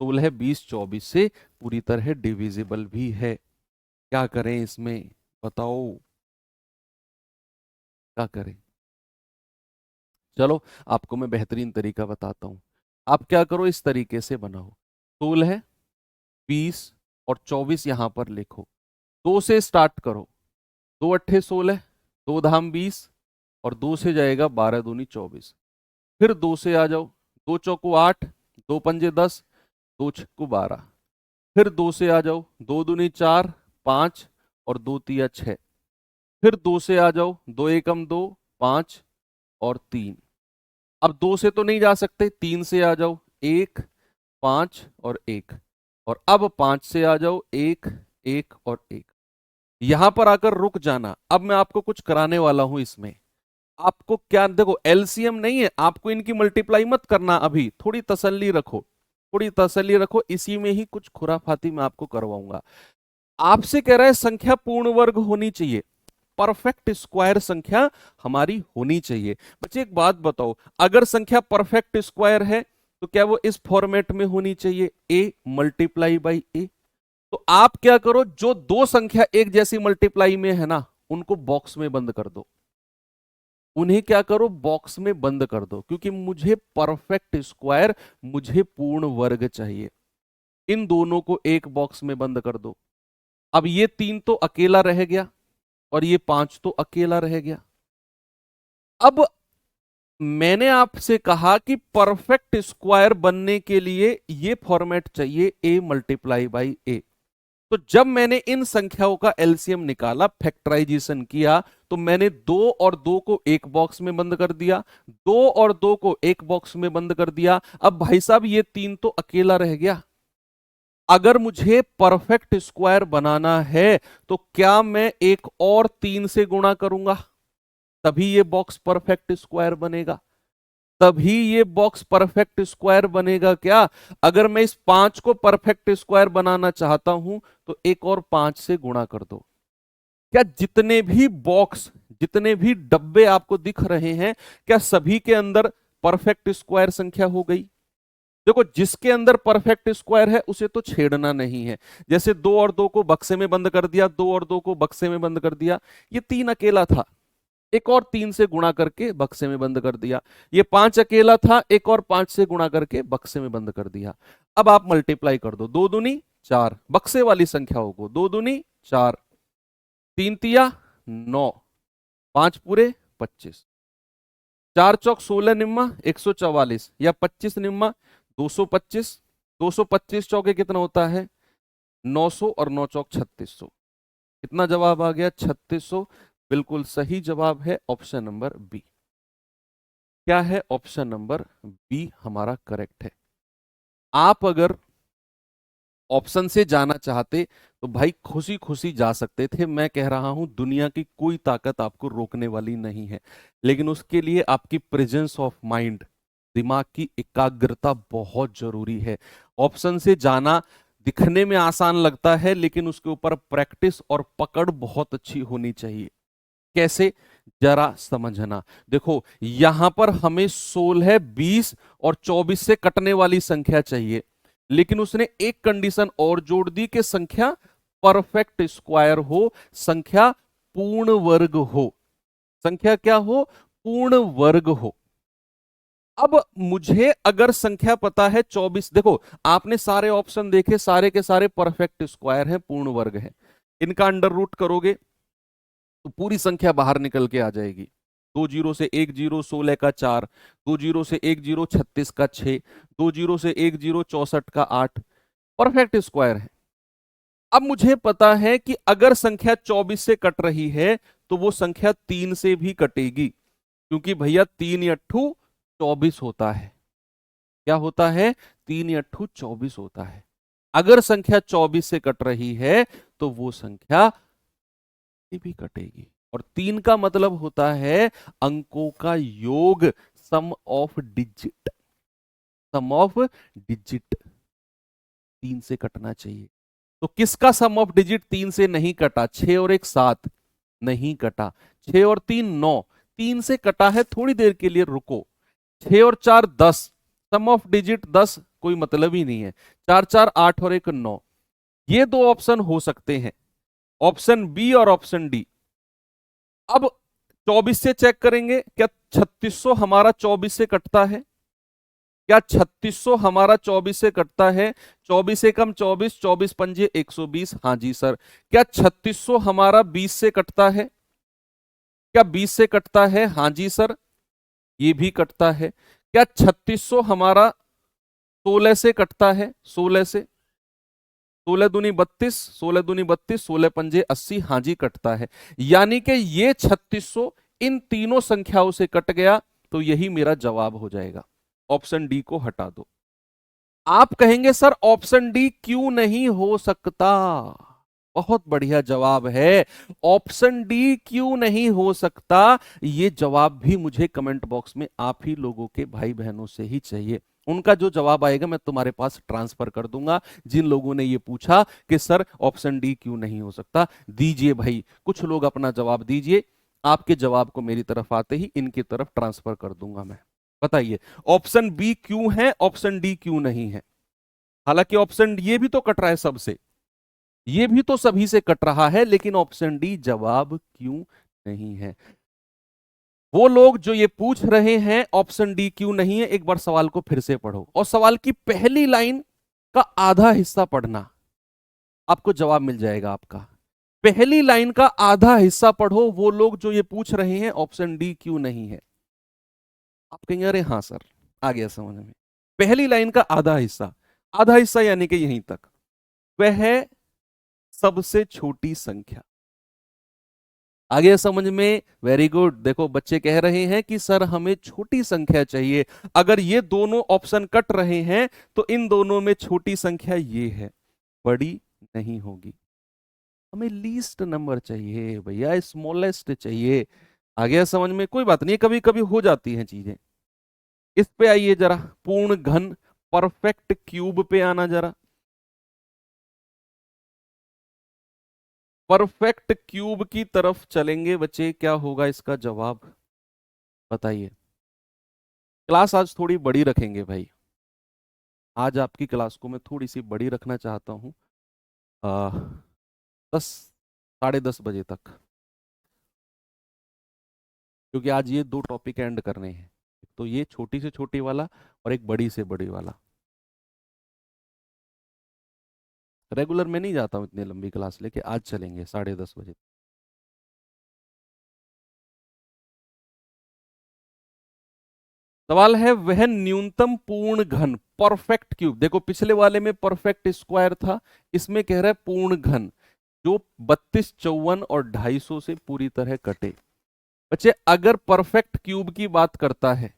16 20 24 से पूरी तरह डिविजिबल भी है। क्या करें इसमें, बताओ क्या करें? चलो आपको मैं बेहतरीन तरीका बताता हूं। आप क्या करो, इस तरीके से बनाओ, 16 20 और 24 यहां पर लिखो, 2 से स्टार्ट करो, 2 अट्ठे 16, 2 धाम 20 और 2 से जाएगा 12 दूनी 24। फिर 2 से आ जाओ, 2 चौको 8, 2 पंजे 10, 2 छक्कू 12। फिर 2 से आ जाओ, 2 दूनी 4 5 और 2 तिया 6। फिर 2 से आ जाओ, 2 एकम 2 5 और 3। अब 2 से तो नहीं जा सकते, 3 से आ जाओ, 1 5 और 1। और अब 5 से आ जाओ, 1 1 और 1। यहां पर आकर रुक जाना। अब मैं आपको कुछ कराने वाला हूं इसमें। आपको क्या देखो, एलसीएम नहीं है, आपको इनकी मल्टीप्लाई मत करना, अभी थोड़ी तसल्ली रखो, थोड़ी तसल्ली रखो, इसी में ही कुछ खुराफाती मैं आपको करवाऊंगा। आपसे कह रहा है संख्या पूर्ण वर्ग होनी चाहिए, परफेक्ट स्क्वायर संख्या हमारी होनी चाहिए। बच्चे एक बात बताओ, अगर संख्या परफेक्ट स्क्वायर है तो क्या वो इस फॉर्मेट में होनी चाहिए, ए मल्टीप्लाई बाई ए? तो आप क्या करो, जो दो संख्या एक जैसी मल्टीप्लाई में है ना, उनको बॉक्स में बंद कर दो, उन्हें क्या करो, बॉक्स में बंद कर दो, क्योंकि मुझे परफेक्ट स्क्वायर, मुझे पूर्ण वर्ग चाहिए। इन दोनों को एक बॉक्स में बंद कर दो। अब ये 3 तो अकेला रह गया और ये 5 तो अकेला रह गया। अब मैंने आपसे कहा कि परफेक्ट स्क्वायर बनने के लिए ये फॉर्मेट चाहिए, ए मल्टीप्लाई बाई ए। तो जब मैंने इन संख्याओं का एलसीएम निकाला, फैक्टराइजेशन किया, तो मैंने 2 और 2 को एक बॉक्स में बंद कर दिया, 2 और 2 को एक बॉक्स में बंद कर दिया। अब भाई साहब ये 3 तो अकेला रह गया। अगर मुझे परफेक्ट स्क्वायर बनाना है तो क्या मैं एक और 3 से गुणा करूंगा, तभी ये बॉक्स परफेक्ट स्क्वायर बनेगा। तभी ये बॉक्स परफेक्ट स्क्वायर बनेगा क्या? अगर मैं इस 5 को परफेक्ट स्क्वायर बनाना चाहता हूं तो एक और 5 से गुणा कर दो। क्या जितने भी बॉक्स, जितने भी डब्बे आपको दिख रहे हैं, क्या सभी के अंदर परफेक्ट स्क्वायर संख्या हो गई? देखो, जिसके अंदर परफेक्ट स्क्वायर है उसे तो छेड़ना नहीं है। जैसे 2 और 2 को बक्से में बंद कर दिया, 2 और 2 को बक्से में बंद कर दिया, ये 3 अकेला था, एक और 3 से गुणा करके बक्से में बंद कर दिया। ये 5 अकेला था, एक और 5 से गुणा करके बक्से में बंद कर दिया। अब आप मल्टीप्लाई कर दो, 2 दूनी 4 बक्से वाली संख्याओं को, 2 दूनी 4, 3 तिया 9, 5 पूरे 25, 4 चौक 16 निम्मा 144, या 25 निम्मा 225, 225 चौके कितना होता है 900, और 9 चौक 3600। कितना जवाब आ गया? 3600। बिल्कुल सही जवाब है ऑप्शन नंबर बी। क्या है? ऑप्शन नंबर बी हमारा करेक्ट है। आप अगर ऑप्शन से जाना चाहते तो भाई खुशी खुशी जा सकते थे। मैं कह रहा हूं दुनिया की कोई ताकत आपको रोकने वाली नहीं है, लेकिन उसके लिए आपकी प्रेजेंस ऑफ माइंड, दिमाग की एकाग्रता बहुत जरूरी है। ऑप्शन से जाना दिखने में आसान लगता है, लेकिन उसके ऊपर प्रैक्टिस और पकड़ बहुत अच्छी होनी चाहिए। कैसे? जरा समझना। देखो, यहां पर हमें 16, 20 और 24 से कटने वाली संख्या चाहिए, लेकिन उसने एक कंडीशन और जोड़ दी कि संख्या परफेक्ट स्क्वायर हो, संख्या पूर्ण वर्ग हो। संख्या क्या हो? पूर्ण वर्ग हो। अब मुझे अगर संख्या पता है 24, देखो आपने सारे ऑप्शन देखे, सारे के सारे परफेक्ट स्क्वायर हैं, पूर्ण वर्ग है। इनका अंडर रूट करोगे तो पूरी संख्या बाहर निकल के आ जाएगी। 2 जीरो से 1 जीरो 16 का 4, 2 जीरो से 1 जीरो 36 का 6, 2 जीरो से 1 जीरो 64 का 8, परफेक्ट स्क्वायर है। अब मुझे पता है कि अगर संख्या 24 से कट रही है तो वो संख्या 3 से भी कटेगी, क्योंकि भैया 3 अट्ठू 24 होता है। क्या होता है? 3 अट्ठू 24 होता है। अगर संख्या 24 से कट रही है तो वो संख्या भी कटेगी। और 3 का मतलब होता है अंकों का योग, sum of digit. Sum of digit 3 से कटना चाहिए। तो किसका सम ऑफ डिजिट 3 से नहीं कटा? 6 और 1 7, नहीं कटा। 6 और 3 9, 3 से कटा है, थोड़ी देर के लिए रुको। 6 और 4 10, सम ऑफ डिजिट 10 कोई मतलब ही नहीं है। 4 4 8 और 1 9। ये दो ऑप्शन हो सकते हैं, ऑप्शन बी और ऑप्शन डी। अब 24 से चेक करेंगे, क्या 3600 हमारा 24 से कटता है? क्या 3600 हमारा 24 से कटता है? 24 एकम 24, 24 पंजे 120। हाँ जी सर। क्या 3600 हमारा 20 से कटता है? क्या 20 से कटता है? हाँ जी सर, ये भी कटता है। क्या 3600 हमारा 16 से कटता है? 16 से, 16 दूनी 32, 16 दूनी 32, 16 पंजे 80। हाँ जी, कटता है। यानी कि ये 3600 इन तीनों संख्याओं से कट गया, तो यही मेरा जवाब हो जाएगा। ऑप्शन डी को हटा दो। आप कहेंगे सर ऑप्शन डी क्यों नहीं हो सकता? बहुत बढ़िया जवाब है। ऑप्शन डी क्यों नहीं हो सकता? ये जवाब भी मुझे कमेंट बॉक्स में आप ही लोगों के भाई बहनों से ही चाहिए। उनका जो जवाब आएगा मैं तुम्हारे पास ट्रांसफर कर दूंगा। जिन लोगों ने ये पूछा कि सर ऑप्शन डी क्यों नहीं हो सकता, दीजिए भाई, कुछ लोग अपना जवाब दीजिए। आपके जवाब को मेरी तरफ आते ही इनकी तरफ ट्रांसफर कर दूंगा मैं। बताइए ऑप्शन बी क्यों है, ऑप्शन डी क्यों नहीं है? हालांकि ऑप्शन ये भी तो कट रहा है सबसे, ये भी तो सभी से कट रहा है, लेकिन ऑप्शन डी जवाब क्यों नहीं है? वो लोग जो ये पूछ रहे हैं ऑप्शन डी क्यों नहीं है, एक बार सवाल को फिर से पढ़ो और सवाल की पहली लाइन का आधा हिस्सा पढ़ना, आपको जवाब मिल जाएगा आपका। पहली लाइन का आधा हिस्सा पढ़ो, वो लोग जो ये पूछ रहे हैं ऑप्शन डी क्यों नहीं है। आप कहेंगे अरे हाँ सर, आ गया समझ में। पहली लाइन का आधा हिस्सा, आधा हिस्सा यानी कि यहीं तक, वह है सबसे छोटी संख्या। आ गया समझ में? Very good. देखो बच्चे कह रहे हैं कि सर हमें छोटी संख्या चाहिए। अगर ये दोनों ऑप्शन कट रहे हैं तो इन दोनों में छोटी संख्या ये है, बड़ी नहीं होगी। हमें लीस्ट नंबर चाहिए भैया, स्मॉलेस्ट चाहिए। आ गया समझ में? कोई बात नहीं, कभी कभी हो जाती हैं चीजें। इस पे आइए जरा, पूर्ण घन परफेक्ट क्यूब पे आना जरा। परफेक्ट क्यूब की तरफ चलेंगे बच्चे, क्या होगा इसका जवाब बताइए। क्लास आज थोड़ी बड़ी रखेंगे भाई, आज आपकी क्लास को मैं थोड़ी सी बड़ी रखना चाहता हूँ, 10 10:30 बजे तक, क्योंकि आज ये दो टॉपिक एंड करने हैं, तो ये छोटी से छोटी वाला और एक बड़ी से बड़ी वाला। रेगुलर में नहीं जाता हूँ इतनी लंबी क्लास लेके, आज चलेंगे 10:30 बजे। सवाल है वह न्यूनतम पूर्ण घन परफेक्ट क्यूब, देखो पिछले वाले में परफेक्ट स्क्वायर था, इसमें कह रहा है पूर्ण घन जो 32, 54 और 250 से पूरी तरह कटे। बच्चे अगर परफेक्ट क्यूब की बात करता है,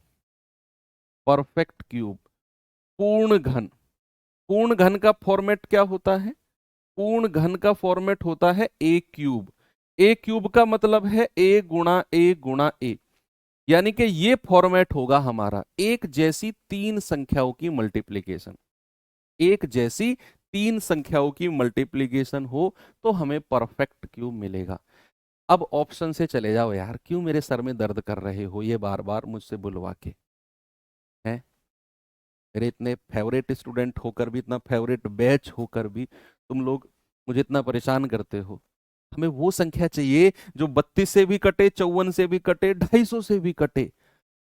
परफेक्ट क्यूब पूर्ण घन, पूर्ण घन का फॉर्मेट क्या होता है? पूर्ण घन का फॉर्मेट होता है ए क्यूब। ए क्यूब का मतलब है ए गुणा ए गुणा ए, यानी कि ये फॉर्मेट होगा हमारा एक जैसी तीन संख्याओं की मल्टीप्लीकेशन, एक जैसी तीन संख्याओं की मल्टीप्लीकेशन हो तो हमें परफेक्ट क्यूब मिलेगा। अब ऑप्शन से चले जाओ यार, क्यों मेरे सर में दर्द कर रहे हो ये बार बार मुझसे बुलवा के, हैं? मेरे इतने फेवरेट स्टूडेंट होकर भी, इतना फेवरेट बैच होकर भी तुम लोग मुझे इतना परेशान करते हो। हमें वो संख्या चाहिए जो 32 से भी कटे, 54 से भी कटे, 250 से भी कटे।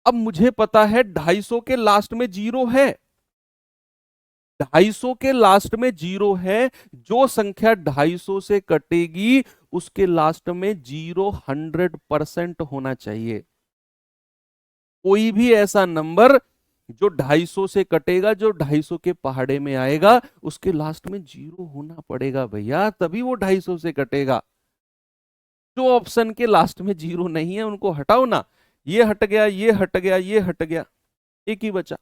अब मुझे पता है 250 के लास्ट में जीरो है, 250 के लास्ट में जीरो है, जो संख्या 250 से कटेगी उसके लास्ट में जीरो 100% होना चाहिए। कोई भी ऐसा नंबर जो 250 से कटेगा, जो 250 के पहाड़े में आएगा, उसके लास्ट में जीरो होना पड़ेगा भैया, तभी वो 250 से कटेगा। जो ऑप्शन के लास्ट में जीरो नहीं है उनको हटाओ ना, ये हट गया, ये हट गया, ये हट गया, एक ही बचा।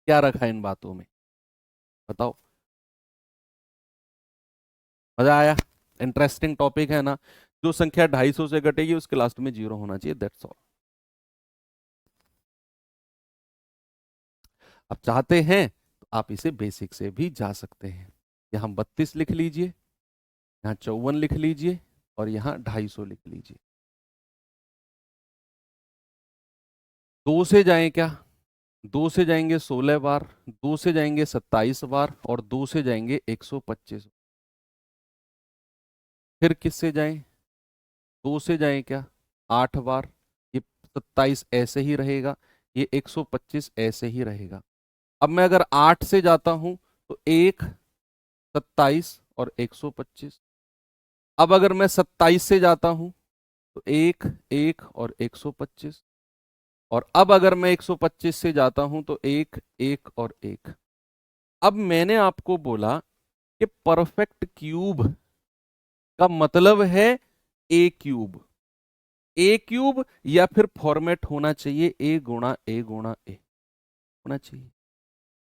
क्या रखा इन बातों में बताओ? मजा आया? इंटरेस्टिंग टॉपिक है ना? जो संख्या 250 से घटेगी उसके लास्ट में जीरो होना चाहिए, दैट्स ऑल। अब चाहते हैं तो आप इसे बेसिक से भी जा सकते हैं। यहां 32 लिख लीजिए, यहां 54 लिख लीजिए और यहां 250 लिख लीजिए। दो से जाएं क्या? दो से जाएंगे 16 बार, दो से जाएंगे 27 बार और दो से जाएंगे 125। फिर किससे जाएं? दो से जाएं क्या? 8 बार, ये 27 ऐसे ही रहेगा, ये 125 ऐसे ही रहेगा। अब मैं अगर 8 से जाता हूं तो 1, 27 और 125। अब अगर मैं 27 से जाता हूं तो 1, 1 और 125। और अब अगर मैं 125 से जाता हूं तो 1, 1 और 1। अब मैंने आपको बोला कि परफेक्ट क्यूब का मतलब है ए क्यूब। ए क्यूब या फिर फॉर्मेट होना चाहिए ए गुणा ए गुणा ए होना चाहिए।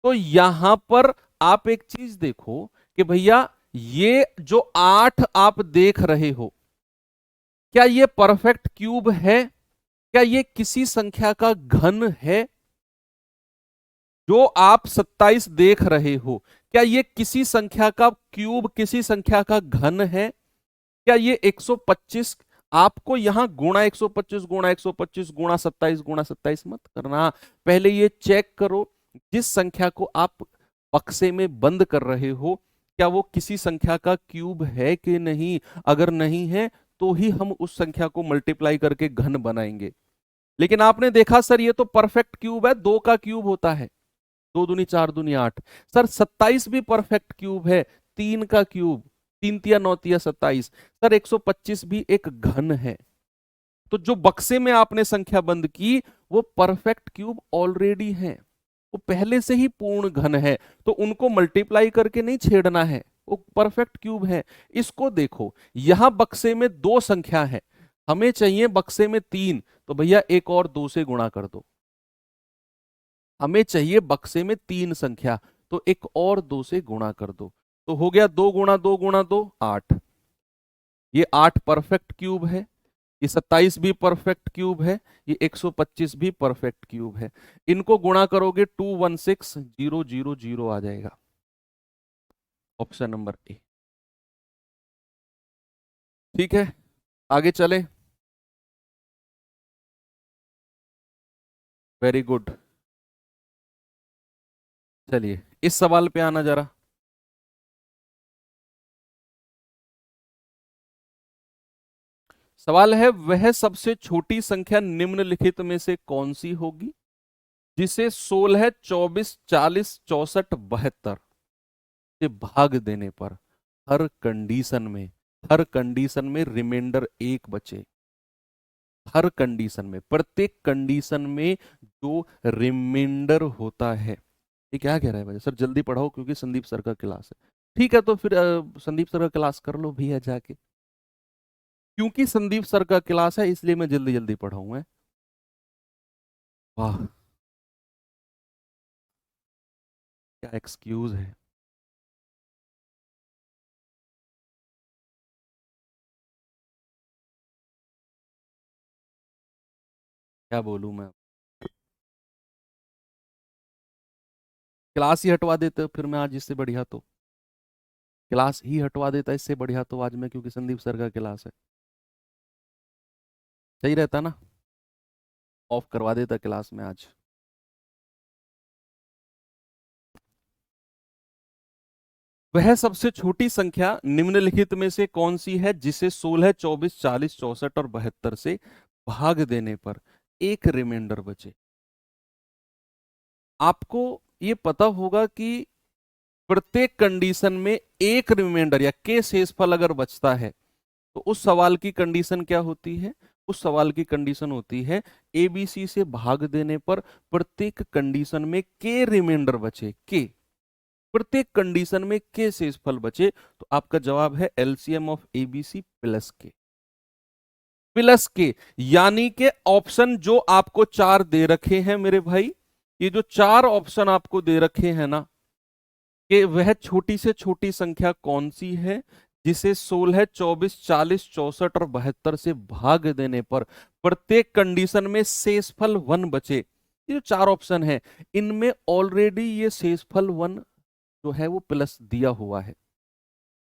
तो यहां पर आप एक चीज देखो कि भैया ये जो 8 आप देख रहे हो, क्या ये परफेक्ट क्यूब है? क्या ये किसी संख्या का घन है? जो आप 27 देख रहे हो, क्या ये किसी संख्या का क्यूब, किसी संख्या का घन है? क्या ये 125? आपको यहां गुणा 125 गुणा 125 गुणा 27 गुणा 27 मत करना, पहले ये चेक करो जिस संख्या को आप बक्से में बंद कर रहे हो क्या वो किसी संख्या का क्यूब है कि नहीं। अगर नहीं है तो ही हम उस संख्या को मल्टीप्लाई करके घन बनाएंगे। लेकिन आपने देखा सर ये तो परफेक्ट क्यूब है, दो का क्यूब होता है, दो दूनी चार दूनी आठ। सर 27 भी परफेक्ट क्यूब है, तीन का क्यूब, तीन तिया नौ तिया 27। सर 125 भी एक घन है। तो जो बक्से में आपने संख्या बंद की वो परफेक्ट क्यूब ऑलरेडी है, वो पहले से ही पूर्ण घन है, तो उनको मल्टीप्लाई करके नहीं छेड़ना है, वो परफेक्ट क्यूब है। इसको देखो, यहां बक्से में दो संख्या है, हमें चाहिए बक्से में तीन, तो भैया एक और दो से गुणा कर दो। हमें चाहिए बक्से में तीन संख्या, तो एक और दो से गुणा कर दो, तो हो गया 2 गुणा 2 गुणा 2 8। ये 8 परफेक्ट क्यूब है। ये 27 भी परफेक्ट क्यूब है, ये 125 भी परफेक्ट क्यूब है। इनको गुणा करोगे 216000 आ जाएगा। Option number A. ठीक है, आगे चले। Very good. चलिए इस सवाल पे आना जरा। सवाल है, वह सबसे छोटी संख्या निम्नलिखित में से कौन सी होगी जिसे 16, 24, 40, 64, 72 से भाग देने पर हर कंडीशन में रिमाइंडर एक बचे। हर कंडीशन में, प्रत्येक कंडीशन में जो रिमाइंडर होता है। ये क्या कह रहा है भाई? सर जल्दी पढ़ाओ क्योंकि संदीप सर का क्लास है। ठीक है, तो फिर संदीप सर का क्लास कर लो भैया जाके। क्योंकि संदीप सर का क्लास है इसलिए मैं जल्दी जल्दी पढ़ाऊंगा। वाह, क्या एक्सक्यूज है। क्या बोलूं मैं? क्लास ही हटवा देते फिर मैं आज, इससे बढ़िया तो क्लास ही हटवा देता, इससे बढ़िया तो आज मैं, क्योंकि संदीप सर का क्लास है। सही रहता ना, ऑफ करवा देता क्लास में आज। वह सबसे छोटी संख्या निम्नलिखित में से कौन सी है जिसे 16, 24, 40, 64 और 72 से भाग देने पर एक रिमाइंडर बचे। आपको ये पता होगा कि प्रत्येक कंडीशन में एक रिमाइंडर या के शेषफल अगर बचता है तो उस सवाल की कंडीशन क्या होती है? उस सवाल की कंडीशन होती है एबीसी से भाग देने पर प्रत्येक कंडीशन में के रिमाइंडर बचे। के, प्रत्येक कंडीशन में के शेषफल बचे, तो आपका जवाब है एलसीएम ऑफ एबीसी प्लस के। प्लस के यानी के ऑप्शन जो आपको चार दे रखे हैं मेरे भाई, ये जो चार ऑप्शन आपको दे रखे हैं ना, कि वह छोटी से छोटी संख्या कौन सी है जिसे 16, 24, 40, 64 और 72 से भाग देने पर प्रत्येक कंडीशन में शेषफल 1 बचे। ये जो चार ऑप्शन है इनमें ऑलरेडी ये शेषफल 1 जो है वो प्लस दिया हुआ है।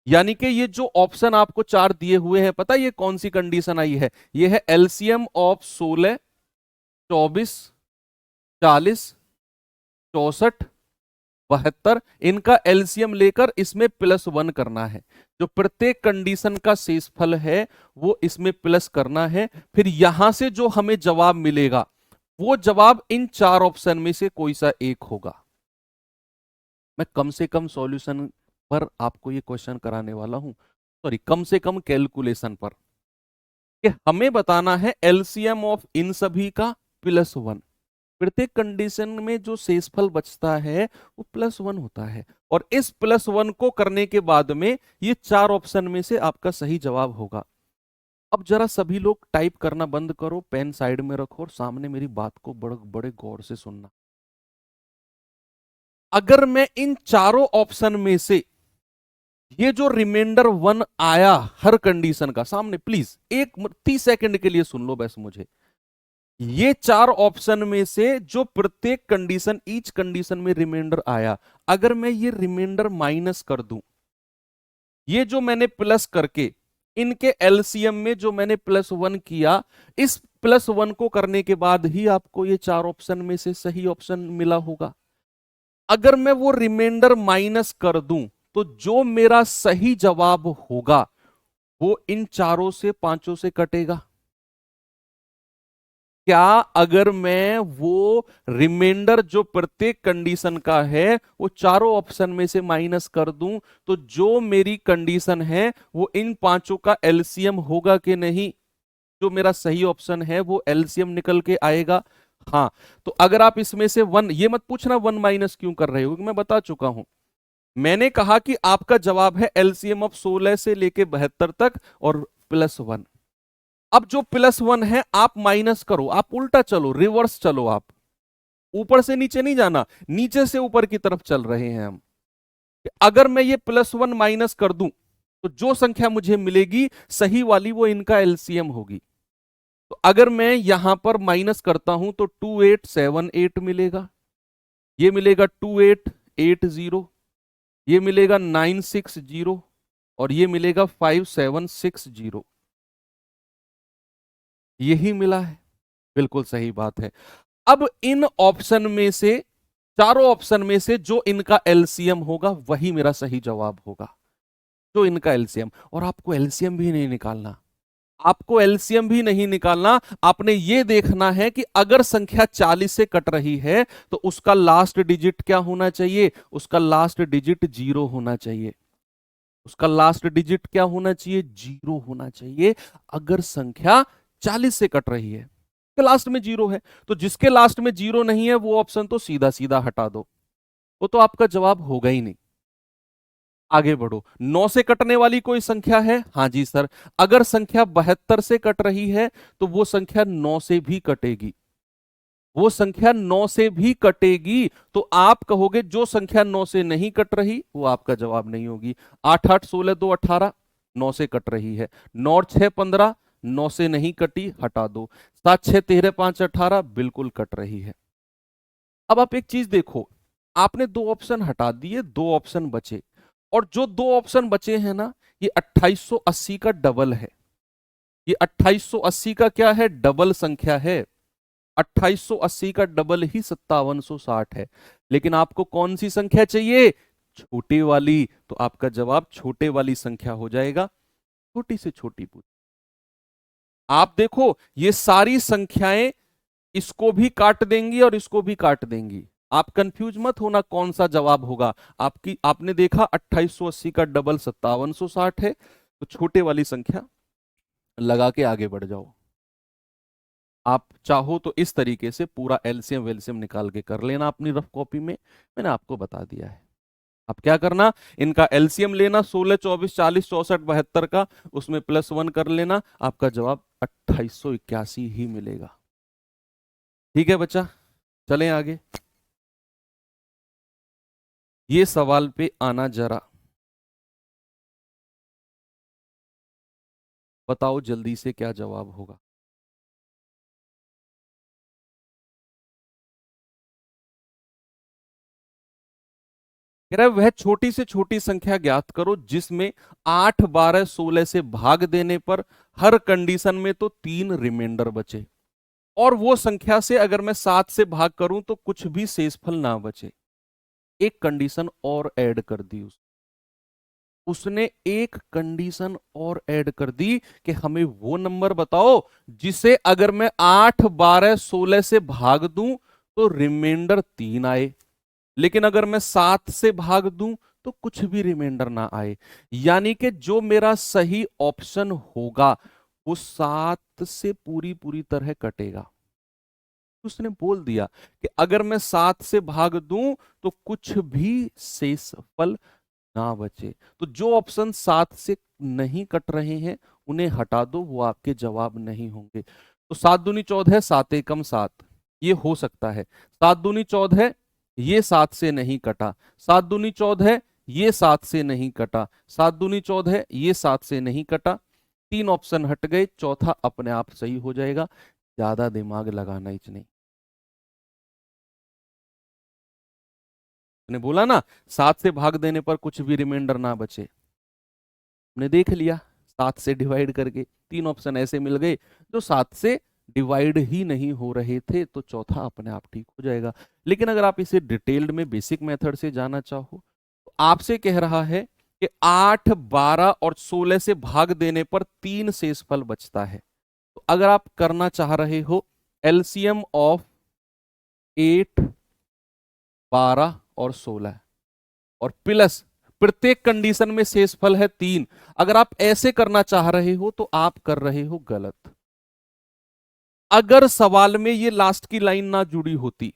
यानी कि ये जो ऑप्शन आपको चार दिए हुए हैं, पता है ये कौन सी कंडीशन आई है? ये है एलसीएम ऑफ 16, 24, 40, 64, 72। इनका एलसीएम लेकर इसमें +1 करना है। जो प्रत्येक कंडीशन का शेषफल है वो इसमें प्लस करना है। फिर यहां से जो हमें जवाब मिलेगा वो जवाब इन चार ऑप्शन में से कोई सा एक होगा। मैं कम से कम सॉल्यूशन पर आपको ये क्वेश्चन कराने वाला हूं, सॉरी कम से कम कैलकुलेशन पर, कि हमें बताना है एलसीएम ऑफ इन सभी का +1। प्रत्येक कंडीशन में जो शेषफल बचता है वो +1 होता है, और इस +1 को करने के बाद में ये चार ऑप्शन में से आपका सही जवाब होगा। अब जरा सभी लोग टाइप करना बंद करो, पेन साइड में रखो और सामने मेरी बात को बड़े बड़े गौर से सुनना। अगर मैं इन चारों ऑप्शन में से ये जो रिमाइंडर 1 आया हर कंडीशन का, सामने प्लीज एक 30 सेकंड के लिए सुन लो बस मुझे। ये चार ऑप्शन में से जो प्रत्येक कंडीशन, ईच कंडीशन में रिमाइंडर आया, अगर मैं ये रिमाइंडर माइनस कर दूं, ये जो मैंने प्लस करके इनके एलसीएम में जो मैंने +1 किया, इस +1 को करने के बाद ही आपको ये चार ऑप्शन में से सही ऑप्शन मिला होगा। अगर मैं वो रिमाइंडर माइनस कर दूं तो जो मेरा सही जवाब होगा वो इन चारों से, पांचों से कटेगा। क्या अगर मैं वो रिमाइंडर जो प्रत्येक कंडीशन का है वो चारों ऑप्शन में से माइनस कर दूं तो जो मेरी कंडीशन है वो इन पांचों का एलसीएम होगा कि नहीं? जो मेरा सही ऑप्शन है वो एलसीएम निकल के आएगा। हाँ, तो अगर आप इसमें से 1, ये मत पूछना 1 माइनस क्यों कर रहे हो, क्योंकि मैं बता चुका हूं। मैंने कहा कि आपका जवाब है एलसीएम ऑफ 16 से लेके 72 तक और +1। अब जो +1 है आप माइनस करो, आप उल्टा चलो, रिवर्स चलो, आप ऊपर से नीचे नहीं जाना, नीचे से ऊपर की तरफ चल रहे हैं हम। अगर मैं ये +1 माइनस कर दूं तो जो संख्या मुझे मिलेगी सही वाली वो इनका एलसीएम होगी। तो अगर मैं यहां पर माइनस करता हूं तो 2878 मिलेगा, ये मिलेगा 2880, ये मिलेगा 960 और ये मिलेगा 5760। यही मिला है, बिल्कुल सही बात है। अब इन ऑप्शन में से, चारों ऑप्शन में से जो इनका एलसीएम होगा वही मेरा सही जवाब होगा, जो इनका एलसीएम। और आपको एलसीएम भी नहीं निकालना, आपको एलसीएम भी नहीं निकालना, आपने ये देखना है कि अगर संख्या 40 से कट रही है तो उसका लास्ट डिजिट क्या होना चाहिए, उसका लास्ट डिजिट 0 होना चाहिए, उसका लास्ट डिजिट क्या होना चाहिए, 0 होना चाहिए। अगर संख्या 40 से कट रही है तो लास्ट में 0 है, तो जिसके लास्ट में 0 नहीं है वो ऑप्शन तो सीधा सीधा हटा दो, वो तो आपका जवाब होगा ही नहीं। आगे बढ़ो, 9 से कटने वाली कोई संख्या है, हाँ जी सर। अगर संख्या 72 से कट रही है तो वो संख्या 9 से भी कटेगी, वो संख्या 9 से भी कटेगी। तो आप कहोगे जो संख्या 9 से नहीं कट रही वो आपका जवाब नहीं होगी। 8 8 16 2 18, 9 से कट रही है। 9 और 6 15, 9 से नहीं कटी, हटा दो। 7 6 13 5 18, बिल्कुल कट रही है। अब आप एक चीज देखो, आपने दो ऑप्शन हटा दिए, दो ऑप्शन बचे, और जो दो ऑप्शन बचे हैं ना, ये 2880 का डबल है, ये 2880 का क्या है, डबल संख्या है। 2880 का डबल ही 5760 है। लेकिन आपको कौन सी संख्या चाहिए, छोटी वाली, तो आपका जवाब छोटे वाली संख्या हो जाएगा। छोटी से छोटी पूछ, आप देखो ये सारी संख्याएं इसको भी काट देंगी और इसको भी काट देंगी, आप कंफ्यूज मत होना कौन सा जवाब होगा। आपकी, आपने देखा 2880 का डबल 5760 है, तो छोटे वाली संख्या लगा के आगे बढ़ जाओ। आप चाहो तो इस तरीके से पूरा एलसीएम वेलसीएम निकाल के कर लेना अपनी रफ कॉपी में, मैंने आपको बता दिया है। अब क्या करना, इनका एलसीएम लेना, 16 24 40 64 72 का, उसमें +1 कर लेना, आपका जवाब 2881 ही मिलेगा। ठीक है बच्चा, चलें आगे। ये सवाल पे आना जरा, बताओ जल्दी से क्या जवाब होगा। कह रहा है वह छोटी से छोटी संख्या ज्ञात करो जिसमें 8 12 16 से भाग देने पर हर कंडीशन में तो 3 रिमाइंडर बचे, और वो संख्या से अगर मैं 7 से भाग करूं तो कुछ भी शेषफल ना बचे। एक कंडीशन और ऐड कर दी उसने एक कंडीशन और ऐड कर दी कि हमें वो नंबर बताओ जिसे अगर मैं 8 12 16 से भाग दूं तो रिमाइंडर 3 आए, लेकिन अगर मैं 7 से भाग दूं तो कुछ भी रिमाइंडर ना आए। यानी कि जो मेरा सही ऑप्शन होगा वो 7 से पूरी पूरी तरह कटेगा। उसने बोल दिया कि अगर मैं 7 से भाग दूं तो कुछ भी शेषफल ना बचे। तो जो ऑप्शन 7 से नहीं कट रहे हैं उन्हें हटा दो, वो आपके जवाब नहीं होंगे। तो 7 दूनी 14, 7 एकम 7, ये हो सकता है। 7 दूनी 14, ये 7 से नहीं कटा। 7 दूनी 14, ये 7 से नहीं कटा। 7 दूनी 14, ये 7 से नहीं कटा। तीन ऑप्शन हट गए, चौथा अपने आप सही हो जाएगा, ज्यादा दिमाग लगाना ही नहीं। मैंने बोला ना, 7 से भाग देने पर कुछ भी रिमाइंडर ना बचे, हमने देख लिया। 7 से डिवाइड करके तीन ऑप्शन ऐसे मिल गए जो 7 से डिवाइड ही नहीं हो रहे थे, तो चौथा अपने आप ठीक हो जाएगा। लेकिन अगर आप इसे डिटेल्ड में बेसिक मेथड से जाना चाहो तो आपसे कह रहा है कि 8 12 और 16 से भाग देने पर 3 शेषफल बचता है। तो अगर आप करना चाह रहे हो एलसीएम ऑफ 8 12 और 16 और प्लस प्रत्येक कंडीशन में शेषफल है 3, अगर आप ऐसे करना चाह रहे हो तो आप कर रहे हो गलत। अगर सवाल में ये लास्ट की लाइन ना जुड़ी होती,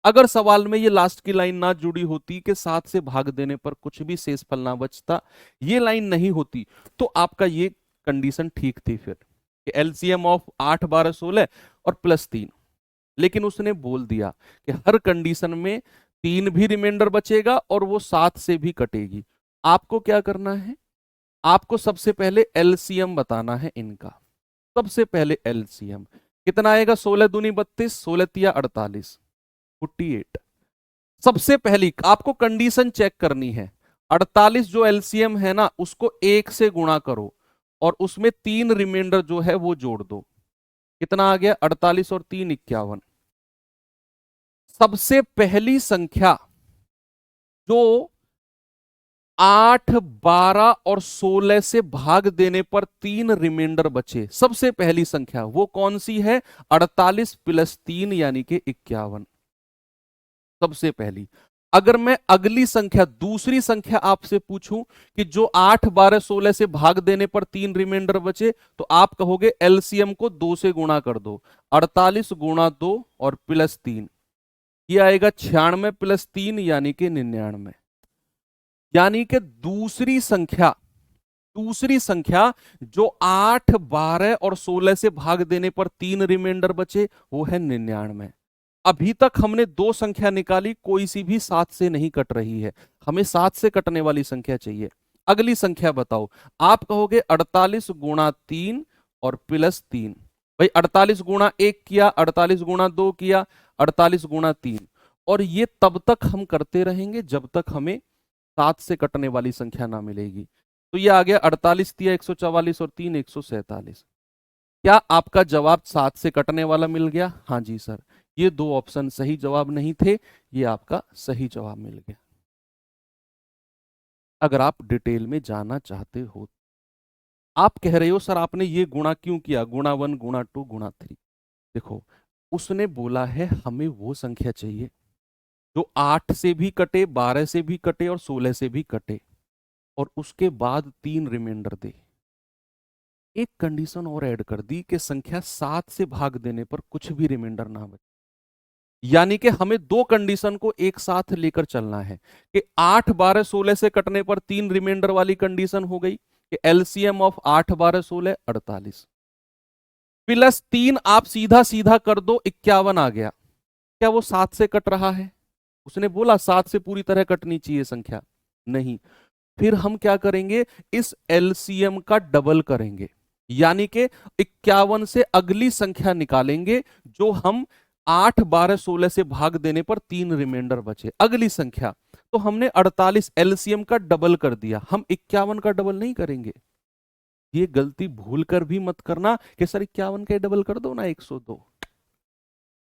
अगर सवाल में ये लास्ट की लाइन ना जुड़ी होती कि 7 से भाग देने पर कुछ भी शेषफल ना बचता, ये लाइन नहीं होती, तो आपका ये कंडीशन ठीक थी फिर कि एलसीएम ऑफ 8 12 16 और +3। लेकिन उसने बोल दिया कि हर कंडीशन में 3 भी रिमाइंडर बचेगा और वो 7 से भी कटेगी। आपको क्या करना है, आपको सबसे पहले एलसीएम बताना है इनका। सबसे पहले एलसीएम कितना आएगा, 16 दूनी 32, 16 तिया 48, 48। सबसे पहली आपको कंडीशन चेक करनी है, 48 जो एलसीएम है ना उसको 1 से गुणा करो और उसमें 3 रिमाइंडर जो है वो जोड़ दो। कितना आ गया, 48 और 3 51। सबसे पहली संख्या जो 8, 12 और 16 से भाग देने पर 3 रिमाइंडर बचे, सबसे पहली संख्या वो कौन सी है, 48 प्लस 3 यानी कि 51। सबसे पहली। अगर मैं अगली संख्या दूसरी संख्या आपसे पूछूं कि जो 8, 12, 16 से भाग देने पर 3 रिमाइंडर बचे, तो आप कहोगे एलसीएम को 2 से गुणा कर दो, 48 गुणा 2 और प्लस 3, ये आएगा 96 प्लस 3 यानी कि 99। यानी कि दूसरी संख्या जो 8, 12 और 16 से भाग देने पर 3 रिमाइंडर बचे वो है 99। अभी तक हमने 2 संख्या निकाली, कोई सी भी 7 से नहीं कट रही है, हमें 7 से कटने वाली संख्या चाहिए। अगली संख्या बताओ, आप कहोगे 48 गुणा 3 और प्लस 3। भाई 48 गुणा 1 किया, 48 गुणा 2 किया, 48 गुणा 3, और ये तब तक हम करते रहेंगे जब तक हमें 7 से कटने वाली संख्या ना मिलेगी। तो ये आ गया 48 तिया 144 और 3 147। क्या आपका जवाब 7 से कटने वाला मिल गया? हाँ जी सर, ये 2 ऑप्शन सही जवाब नहीं थे, ये आपका सही जवाब मिल गया। अगर आप डिटेल में जानना चाहते हो, आप कह रहे हो सर आपने ये गुणा क्यों किया, गुणा 1 गुणा 2 गुणा 3। देखो, उसने बोला है हमें वो संख्या चाहिए जो 8 से भी कटे, 12 से भी कटे और 16 से भी कटे, और उसके बाद 3 रिमाइंडर दे। एक कंडीशन और ऐड कर दी कि संख्या 7 से भाग देने पर कुछ भी रिमाइंडर ना बचे। यानी कि हमें 2 कंडीशन को एक साथ लेकर चलना है कि 8, 12, 16 से कटने पर 3 रिमाइंडर वाली कंडीशन हो गई कि एलसीएम ऑफ 8, 12, 16 48, प्लस 3 आप सीधा सीधा कर दो 51 आ गया। क्या वो 7 से कट रहा है? उसने बोला 7 से पूरी तरह कटनी चाहिए संख्या, नहीं। फिर हम क्या करेंगे, इस एलसीएम का डबल करेंगे, यानी कि 51 से अगली संख्या निकालेंगे जो हम 8, 12, 16 से भाग देने पर 3 रिमाइंडर बचे, अगली संख्या। तो हमने 48 एलसीएम का डबल कर दिया, हम 51 का डबल नहीं करेंगे। ये गलती भूल कर भी मत करना कि सर 51 का डबल कर दो ना 102।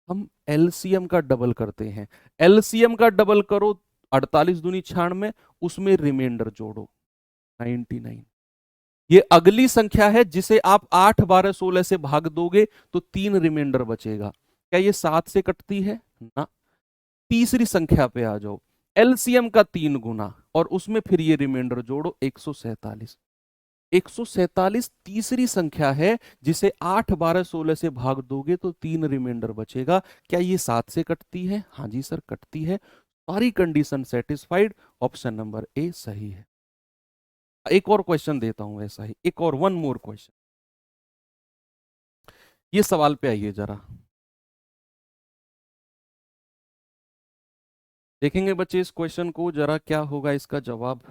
हम एलसीएम का डबल करते हैं। एलसीएम का डबल करो, 48 दूनी 96, उसमें रिमाइंडर जोड़ो 99। ये अगली संख्या है जिसे आप 8, 12, 16 से भाग दोगे तो 3 रिमाइंडर बचेगा। क्या ये 7 से कटती है ना? तीसरी संख्या पे आ जाओ, एलसीएम का 3 गुना और उसमें फिर ये रिमाइंडर जोड़ो 147। 147 तीसरी संख्या है जिसे 8, 12, 16 से भाग दोगे तो 3 रिमाइंडर बचेगा। क्या ये 7 से कटती है? हाँ जी सर कटती है। सारी condition satisfied, option number A सही है। एक और क्वेश्चन देता हूं ऐसा ही, एक और वन मोर क्वेश्चन। ये सवाल पे आइए जरा, देखेंगे बच्चे इस क्वेश्चन को जरा क्या होगा इसका जवाब।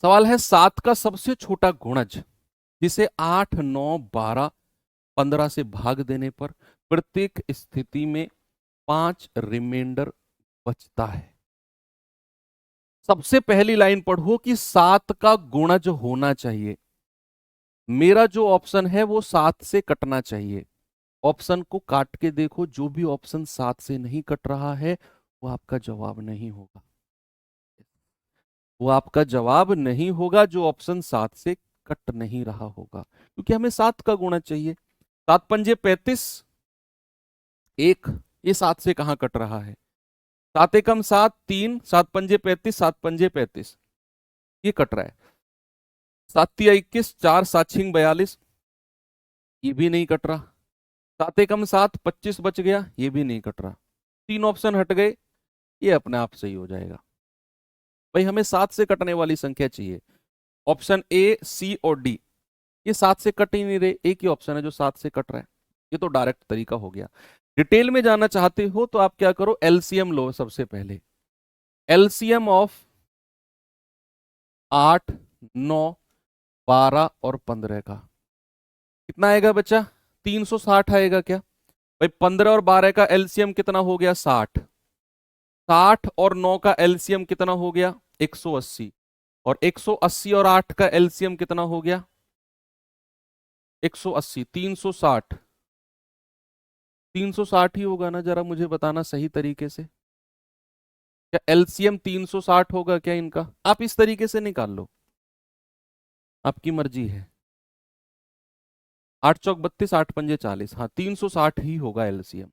सवाल है 7 का सबसे छोटा गुणज जिसे 8, 9, 12, 15 से भाग देने पर प्रत्येक स्थिति में 5 रिमाइंडर बचता है। सबसे पहली लाइन पढ़ो कि 7 का गुणज होना चाहिए। मेरा जो ऑप्शन है वो 7 से कटना चाहिए। ऑप्शन को काट के देखो, जो भी ऑप्शन 7 से नहीं कट रहा है वो आपका जवाब नहीं होगा, वो आपका जवाब नहीं होगा जो ऑप्शन 7 से कट नहीं रहा होगा, क्योंकि हमें 7 का गुणज चाहिए। 7 पंजे 35, एक, ये 7 से कहां कट रहा है? 7 एकम 7, 3, 7 पंजे 35, 7 पंजे 35, ये कट रहा है। 7 तिया 21, 4 7 छिंग 42, ये भी नहीं कट रहा। 7 एकम 7, 25 बच गया, ये भी नहीं कट रहा। 3 ऑप्शन हट गए, ये अपने आप सही हो जाएगा। भाई हमें 7 से कटने वाली संख्या चाहिए। ऑप्शन ए, सी और डी ये 7 से कट ही नहीं रहे, एक ही ऑप्शन है जो 7 से कट रहा है, ये तो डायरेक्ट तरीका हो गया। डिटेल में जाना चाहते हो तो आप क्या करो, एलसीएम लो सबसे पहले। एलसीएम ऑफ 8, 9, 12 और 15 का कितना आएगा बच्चा? 360 आएगा क्या भाई? 15 और 12 का एलसीएम कितना हो गया? 60। 60 और 9 का एलसीएम कितना हो गया? 180। और 180 और 8 का एलसीएम कितना हो गया? 180। 360। 360 ही होगा ना? जरा मुझे बताना सही तरीके से, क्या एलसीएम 360 होगा क्या इनका? आप इस तरीके से निकाल लो, आपकी मर्जी है। 8 चौक 32, 8 पंजे 40, हाँ 360 ही होगा एलसीएम।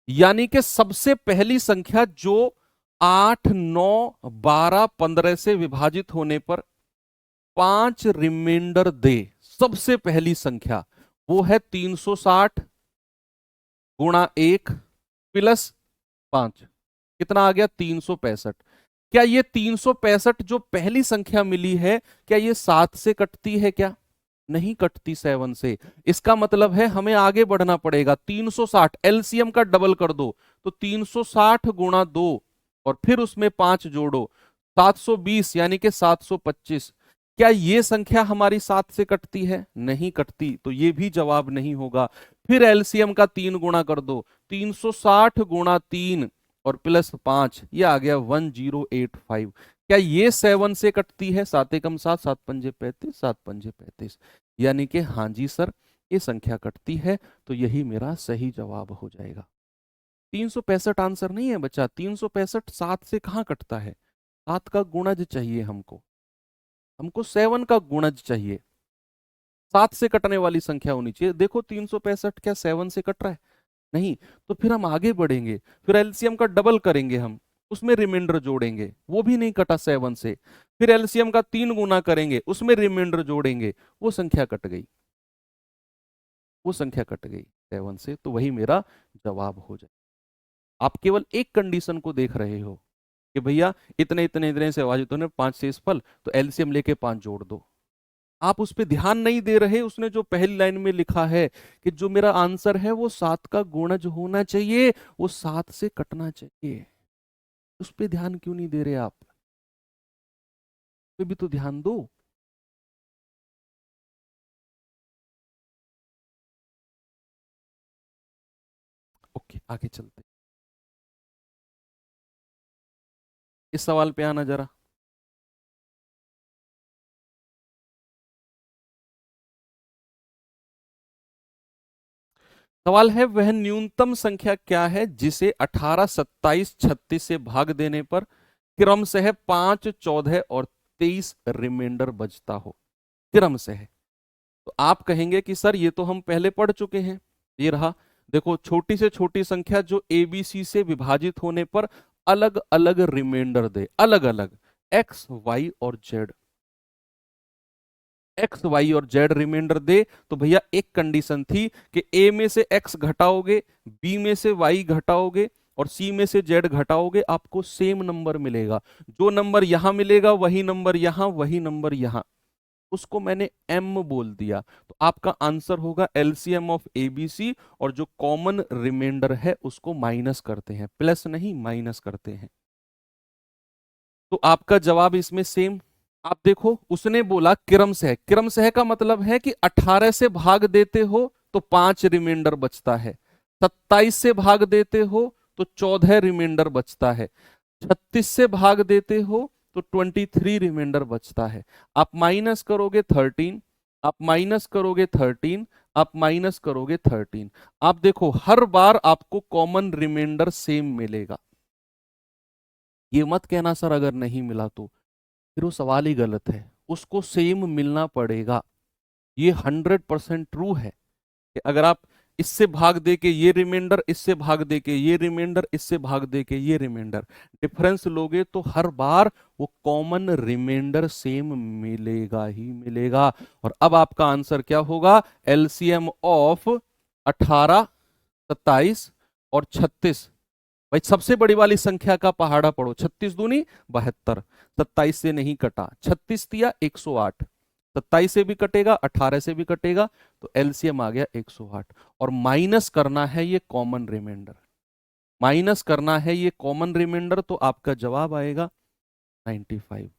यानी कि सबसे पहली संख्या जो 8, 9, 12, 15 से विभाजित होने पर 5 रिमाइंडर दे, सबसे पहली संख्या वो है 360 गुणा 1 प्लस 5। कितना आ गया? 365। क्या ये 365 जो पहली संख्या मिली है, क्या ये 7 से कटती है क्या? नहीं कटती 7 से। इसका मतलब है हमें आगे बढ़ना पड़ेगा। 360 एलसीएम का डबल कर दो तो 360 गुणा 2 और फिर उसमें 5 जोड़ो, 720 यानी कि 725। क्या ये संख्या हमारी 7 से कटती है? नहीं कटती, तो ये भी जवाब नहीं होगा। फिर एलसीएम का 3 गुणा कर दो, 360 गुणा 3 और प्लस 5, ये आ गया 1085। क्या ये 7 से कटती है? 7 एकम 7, 7 पंजे 35, 7 पंजे 35। यानी कि हाँ जी सर, ये संख्या कटती है, तो यही मेरा सही जवाब हो जाएगा। 365 आंसर नहीं है बच्चा। 365 7 से कहाँ कटता है? 7 का गुणज चाहिए हमको, हमको 7 का गुणज चाहिए। 7 से कटने वाली संख्या होनी चाहिए। देखो 365 क्या 7 से कट रहा है? नहीं। तो फिर हम आगे बढ़ेंगे, फिर एलसीएम का डबल करेंगे, हम उसमें रिमाइंडर जोड़ेंगे, वो भी नहीं कटा 7 से। फिर एलसीएम का 3 गुना करेंगे, उसमें रिमाइंडर जोड़ेंगे, वो संख्या कट गई, वो संख्या कट गई 7 से। तो वही मेरा जवाब हो जाए। आप केवल एक कंडीशन को देख रहे हो कि भैया इतने इतने इतने से विभाजित होने 5 शेषफल, तो एलसीएम लेके 5 जोड़ दो। आप उस पर ध्यान नहीं दे रहे। उसने जो पहली लाइन में लिखा है कि जो मेरा आंसर है वो 7 का गुणज होना चाहिए, वो 7 से कटना चाहिए, उस पर ध्यान क्यों नहीं दे रहे आप? पे भी तो ध्यान दो। ओके, आगे चलते। इस सवाल पे आना जरा। सवाल है, वह न्यूनतम संख्या क्या है जिसे 18, 27, 36 से भाग देने पर क्रमशः 5, 14 और 23 रिमाइंडर बचता हो? क्रमशः। तो आप कहेंगे कि सर ये तो हम पहले पढ़ चुके हैं, ये रहा। देखो छोटी से छोटी संख्या जो एबीसी से विभाजित होने पर अलग अलग रिमाइंडर दे, अलग अलग एक्स, वाई और जेड, एक्स, वाई और जेड रिमाइंडर दे। तो भैया एक कंडीशन थी कि ए में से एक्स घटाओगे, बी में से वाई घटाओगे और सी में से जेड घटाओगे, आपको सेम नंबर मिलेगा। जो नंबर यहां मिलेगा वही नंबर यहां, वही नंबर यहां, उसको मैंने m बोल दिया। तो आपका आंसर होगा एलसीएम ऑफ एबीसी, और जो कॉमन रिमाइंडर है उसको माइनस करते हैं, प्लस नहीं माइनस करते हैं। तो आपका जवाब इसमें सेम। आप देखो उसने बोला क्रमशः, क्रमशः का मतलब है कि 18 से भाग देते हो तो 5 रिमाइंडर बचता है, 27 से भाग देते हो तो 14 रिमाइंडर बचता है, 36 से भाग देते हो तो 23 रिमाइंडर बचता है। आप माइनस करोगे 13, आप माइनस करोगे 13, आप माइनस करोगे 13। आप देखो हर बार आपको कॉमन रिमाइंडर सेम मिलेगा। ये मत कहना सर अगर नहीं मिला तो, फिर वो सवाल ही गलत है। उसको सेम मिलना पड़ेगा। ये 100% ट्रू है कि अगर आप इससे भाग दे के ये रिमाइंडर, इससे भाग दे के ये रिमाइंडर, इससे भाग दे के ये रिमाइंडर, डिफरेंस लोगे तो हर बार वो कॉमन रिमाइंडर सेम मिलेगा ही मिलेगा। और अब आपका आंसर क्या होगा? एलसीएम ऑफ 18, 27 और 36। भाई सबसे बड़ी वाली संख्या का पहाड़ा पढ़ो। 36 दूनी 72, 27 से नहीं कटा, 36 दिया 108, 27 से भी कटेगा, 18 से भी कटेगा, तो एलसीएम आ गया 108। और माइनस करना है ये कॉमन रिमाइंडर, माइनस करना है ये कॉमन रिमाइंडर, तो आपका जवाब आएगा 95।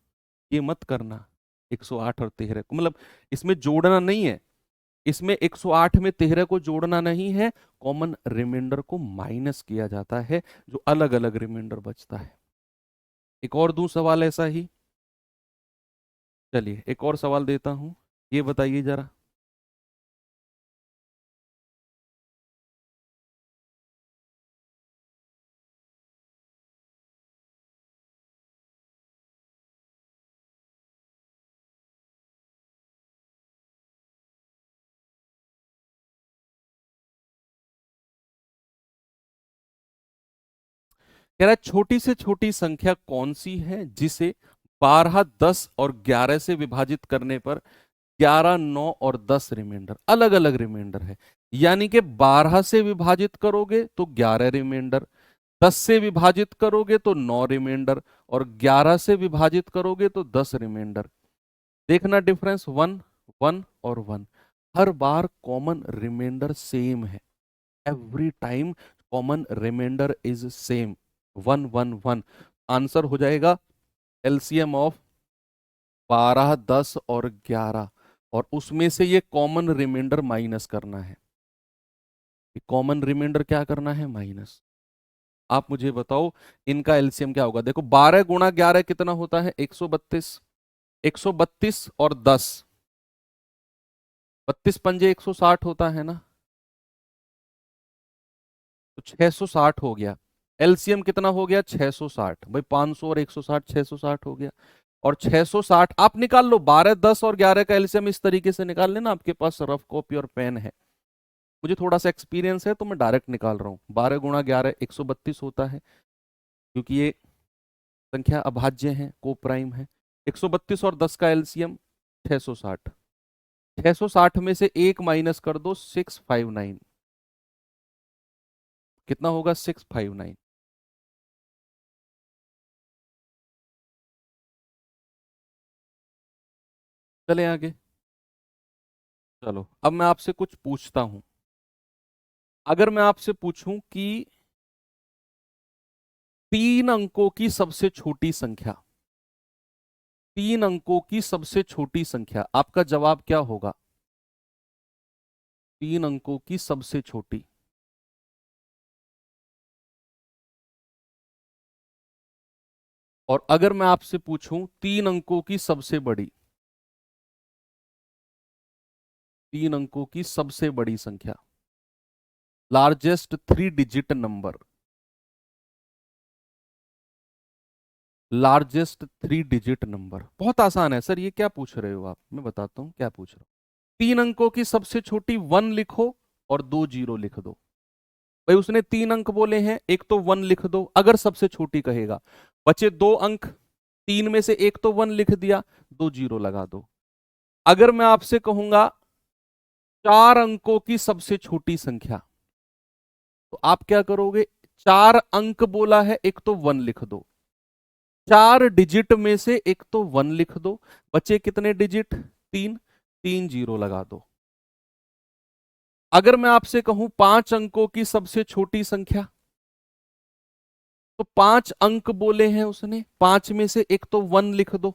ये मत करना 108 और 13 को, मतलब इसमें जोड़ना नहीं है, इसमें 108 में 13 को जोड़ना नहीं है, कॉमन रिमाइंडर को माइनस किया जाता है, जो अलग अलग रिमाइंडर बचता है। एक और दूं सवाल ऐसा ही, चलिए एक और सवाल देता हूं, ये बताइए जरा। कह रहा है छोटी से छोटी संख्या कौन सी है जिसे 12, 10 और 11 से विभाजित करने पर 11, 9 और 10 रिमाइंडर, अलग अलग रिमाइंडर है। यानी कि 12 से विभाजित करोगे तो 11 रिमाइंडर, 10 से विभाजित करोगे तो 9 रिमाइंडर, और 11 से विभाजित करोगे तो 10 रिमाइंडर। देखना डिफरेंस, 1, 1 और 1, हर बार कॉमन रिमाइंडर सेम है, every time common reminder is same, 1, 1, 1। Answer हो जाएगा एलसीएम ऑफ 12, 10 और 11, और उसमें से ये कॉमन रिमाइंडर माइनस करना है, कॉमन रिमाइंडर क्या करना है, माइनस। आप मुझे बताओ इनका एलसीएम क्या होगा। देखो 12 गुणा 11 कितना होता है, 132, 132 और 10, 32 पंजे 160 होता है ना, तो 660 हो गया। एलसीएम कितना हो गया, 660, भाई 500 और 160, 660 हो गया। और 660 आप निकाल लो, 12, 10 और 11 का एलसीएम इस तरीके से निकाल लेना, आपके पास रफ कॉपी और पेन है। मुझे थोड़ा सा एक्सपीरियंस है तो मैं डायरेक्ट निकाल रहा हूँ। 12 गुणा 11 132 होता है, क्योंकि ये संख्या अभाज्य है, को प्राइम है। 132 और 10 का एलसीएम 660, 660 में से एक माइनस कर दो, 659, कितना होगा, 659। चले आगे, चलो अब मैं आपसे कुछ पूछता हूं। अगर मैं आपसे पूछूं कि 3 अंकों की सबसे छोटी संख्या, 3 अंकों की सबसे छोटी संख्या, आपका जवाब क्या होगा। 3 अंकों की सबसे छोटी, और अगर मैं आपसे पूछूं 3 अंकों की सबसे बड़ी, 3 अंकों की सबसे बड़ी संख्या, largest 3 digit number, largest 3 digit number. बहुत आसान है सर, ये क्या पूछ रहे हो आप, मैं बताता हूं क्या पूछ रहा हूं। 3 अंकों की सबसे छोटी 1 लिखो और 2 जीरो लिख दो। भाई उसने 3 अंक बोले हैं, एक तो 1 लिख दो, अगर सबसे छोटी कहेगा। बचे 2 अंक, 3 में से एक तो 1 लिख दिया, 2 जीरो लगा दो। अगर मैं आपसे कहूंगा 4 अंकों की सबसे छोटी संख्या, तो आप क्या करोगे। 4 अंक बोला है, एक तो 1 लिख दो, 4 डिजिट में से एक तो 1 लिख दो, बचे कितने डिजिट, 3, 3 जीरो लगा दो। अगर मैं आपसे कहूं 5 अंकों की सबसे छोटी संख्या, तो 5 अंक बोले हैं उसने, 5 में से एक तो 1 लिख दो,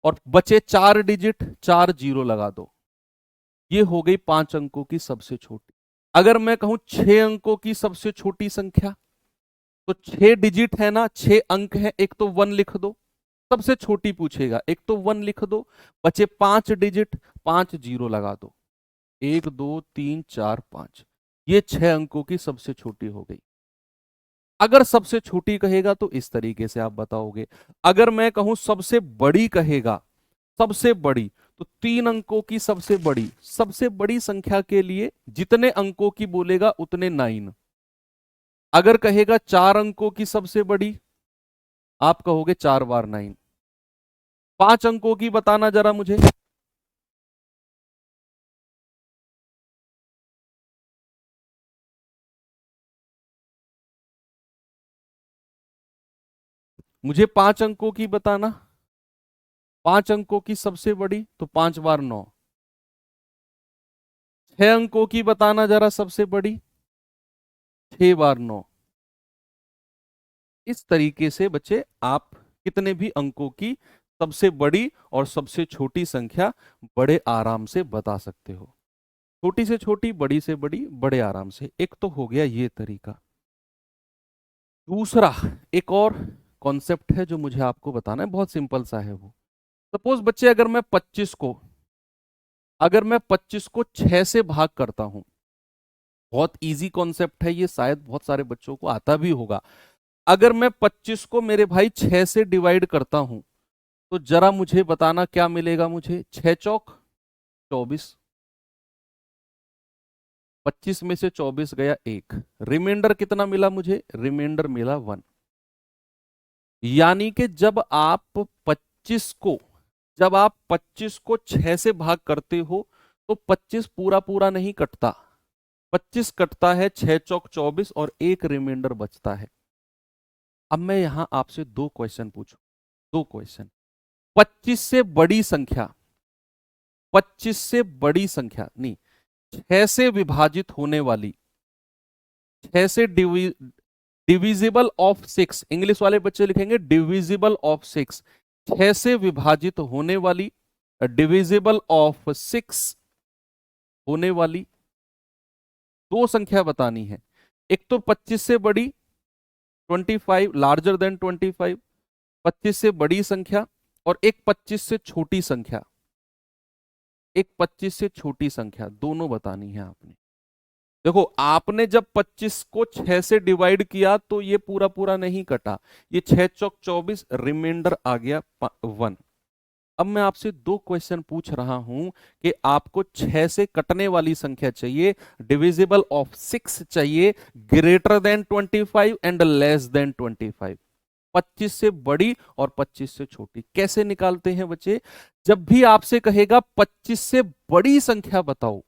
और बचे 4 डिजिट, 4 जीरो लगा दो। ये हो गई 5 अंकों की सबसे छोटी। अगर मैं कहूं 6 अंकों की सबसे छोटी संख्या, तो 6 डिजिट है ना, 6 अंक है, एक तो 1 लिख दो, सबसे छोटी पूछेगा, एक तो 1 लिख दो, बचे 5 डिजिट, 5 जीरो लगा दो। 1, 2, 3, 4, 5, ये 6 अंकों की सबसे छोटी हो गई। अगर सबसे छोटी कहेगा तो इस तरीके से आप बताओगे। अगर मैं कहूं सबसे बड़ी कहेगा, सबसे बड़ी, तो 3 अंकों की सबसे बड़ी संख्या के लिए जितने अंकों की बोलेगा उतने 9। अगर कहेगा 4 अंकों की सबसे बड़ी, आप कहोगे 4 बार 9। 5 अंकों की बताना जरा मुझे, मुझे 5 अंकों की बताना। 5 अंकों की सबसे बड़ी, तो 5 बार 9। 6 अंकों की बताना जरा सबसे बड़ी, 6 बार 9। इस तरीके से बच्चे आप कितने भी अंकों की सबसे बड़ी और सबसे छोटी संख्या बड़े आराम से बता सकते हो। छोटी से छोटी, बड़ी से बड़ी, बड़े आराम से। एक तो हो गया ये तरीका। दूसरा एक और कॉन्सेप्ट है जो मुझे आपको बताना है, बहुत सिंपल सा है वो। सपोज बच्चे अगर मैं 25 को 6 से भाग करता हूं, बहुत इजी कॉन्सेप्ट है ये, शायद बहुत सारे बच्चों को आता भी होगा। अगर मैं 25 को मेरे भाई 6 से डिवाइड करता हूं, तो जरा मुझे बताना क्या मिलेगा मुझे। 6 चौक 24, 25 में से 24 गया 1, रिमाइंडर कितना मिला मुझे, रिमाइंडर मिला 1। यानी कि जब आप 25 को 6 से भाग करते हो, तो 25 पूरा पूरा नहीं कटता, 25 कटता है 6 चौक 24 और एक रिमाइंडर बचता है। अब मैं यहां आपसे दो क्वेश्चन पूछूं, दो क्वेश्चन। 25 से बड़ी संख्या, 25 से बड़ी संख्या नहीं, 6 से विभाजित होने वाली, 6 से डिविजिबल ऑफ 6, इंग्लिश वाले बच्चे लिखेंगे डिविजिबल ऑफ 6, 6 से विभाजित होने वाली, डिविजिबल ऑफ 6 होने वाली दो संख्या बतानी है। एक तो 25 से बड़ी, 25 लार्जर देन 25, 25 से बड़ी संख्या, और एक 25 से छोटी संख्या, एक 25 से छोटी संख्या, दोनों बतानी है आपने। देखो आपने जब 25 को 6 से डिवाइड किया तो ये पूरा पूरा नहीं कटा, ये 6 चौक 24, रिमाइंडर आ गया 1। अब मैं आपसे दो क्वेश्चन पूछ रहा हूं कि आपको 6 से कटने वाली संख्या चाहिए, डिविजिबल ऑफ 6 चाहिए, greater than 25 and less than 25, 25 से बड़ी और 25 से छोटी। कैसे निकालते हैं बच्चे, जब भी आपसे कहेगा 25 से बड़ी संख्या बताओ,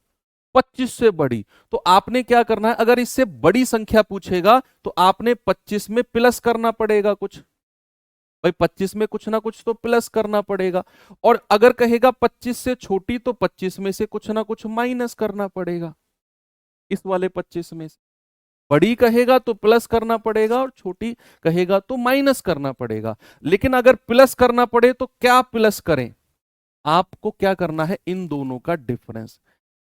25 से बड़ी, तो आपने क्या करना है, अगर इससे बड़ी संख्या पूछेगा तो आपने 25 में प्लस करना पड़ेगा कुछ, भाई 25 में कुछ ना कुछ तो प्लस करना पड़ेगा। और अगर कहेगा 25 से छोटी, तो 25 में से कुछ ना कुछ माइनस करना पड़ेगा, इस वाले 25 में से। बड़ी कहेगा तो प्लस करना पड़ेगा और छोटी कहेगा तो माइनस करना पड़ेगा। लेकिन अगर प्लस करना पड़े तो क्या प्लस करें, आपको क्या करना है, इन दोनों का डिफरेंस,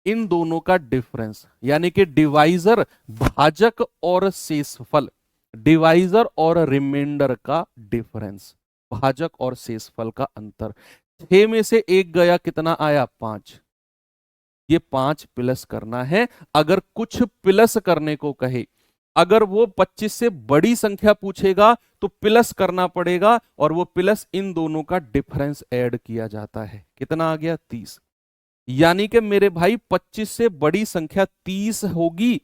इन दोनों का डिफरेंस, यानी कि डिवाइजर भाजक और शेषफल, डिवाइजर और रिमाइंडर का डिफरेंस, भाजक और शेषफल का अंतर। 6 में से 1 गया, कितना आया, 5, ये 5 प्लस करना है। अगर कुछ प्लस करने को कहे, अगर वो 25 से बड़ी संख्या पूछेगा तो प्लस करना पड़ेगा, और वो प्लस इन दोनों का डिफरेंस ऐड किया जाता है। कितना आ गया, 30। यानी कि मेरे भाई 25 से बड़ी संख्या 30 होगी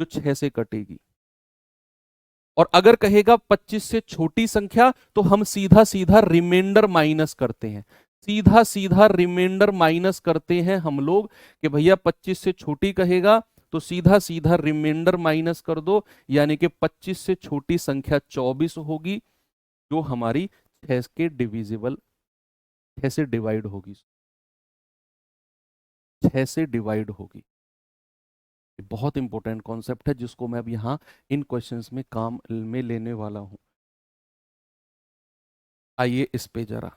जो 6 से कटेगी। और अगर कहेगा 25 से छोटी संख्या, तो हम सीधा सीधा रिमाइंडर माइनस करते हैं, सीधा सीधा रिमाइंडर माइनस करते हैं हम लोग, कि भैया 25 से छोटी कहेगा तो सीधा सीधा रिमाइंडर माइनस कर दो, यानी कि 25 से छोटी संख्या 24 होगी, जो हमारी 6 के डिविजिबल, 6 से डिवाइड होगी, 6 से डिवाइड होगी। बहुत इंपॉर्टेंट कॉन्सेप्ट है जिसको मैं अब यहां इन क्वेश्चंस में काम में लेने वाला हूं। आइए इस पे जरा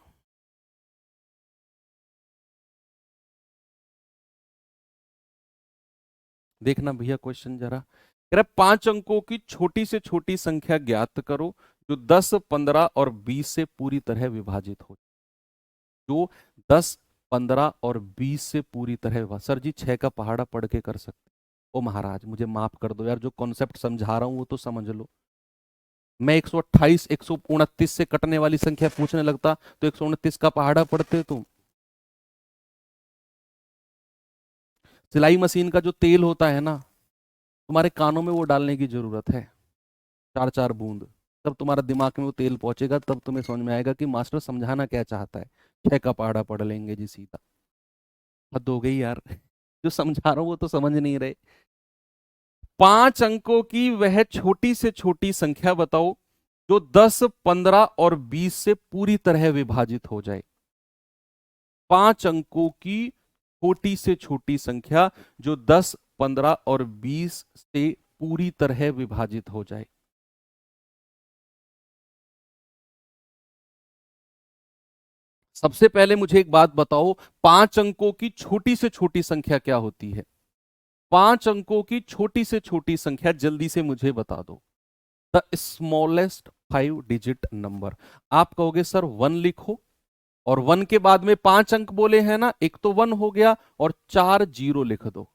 देखना भैया, क्वेश्चन जरा कह रहा है 5 अंकों की छोटी से छोटी संख्या ज्ञात करो जो 10, 15 और 20 से पूरी तरह विभाजित हो, जो 10, 15 और 20 से पूरी तरह सर जी 6 का पहाड़ा पढ़ के कर सकते। ओ महाराज मुझे माफ कर दो यार, जो कॉन्सेप्ट समझा रहा हूं वो तो समझ लो। मैं 128, 129 से कटने वाली संख्या पूछने लगता तो 129 का पहाड़ा पढ़ते तुम। सिलाई मशीन का जो तेल होता है ना, तुम्हारे कानों में वो डालने की जरूरत है, 4 4 बूंद, तब तुम्हारा दिमाग में वो तेल पहुंचेगा, तब तुम्हें समझ में आएगा कि मास्टर समझाना क्या चाहता है। 6 का पहाड़ा पढ़ लेंगे जी सीधा। हद हो गई यार, जो समझा रहा हूं वो तो समझ नहीं रहे। 5 अंकों की वह छोटी से छोटी संख्या बताओ जो 10, 15 और 20 से पूरी तरह विभाजित हो जाए। 5 अंकों की छोटी से छोटी संख्या जो 10, 15 और 20 से पूरी तरह विभाजित हो जाए। सबसे पहले मुझे एक बात बताओ, 5 अंकों की छोटी से छोटी संख्या क्या होती है? 5 अंकों की छोटी से छोटी संख्या जल्दी से मुझे बता दो। The smallest 5 digit number. आप कहोगे सर 1 लिखो, और 1 के बाद में 5 अंक बोले हैं ना, एक तो 1 हो गया और 4 जीरो लिख दो।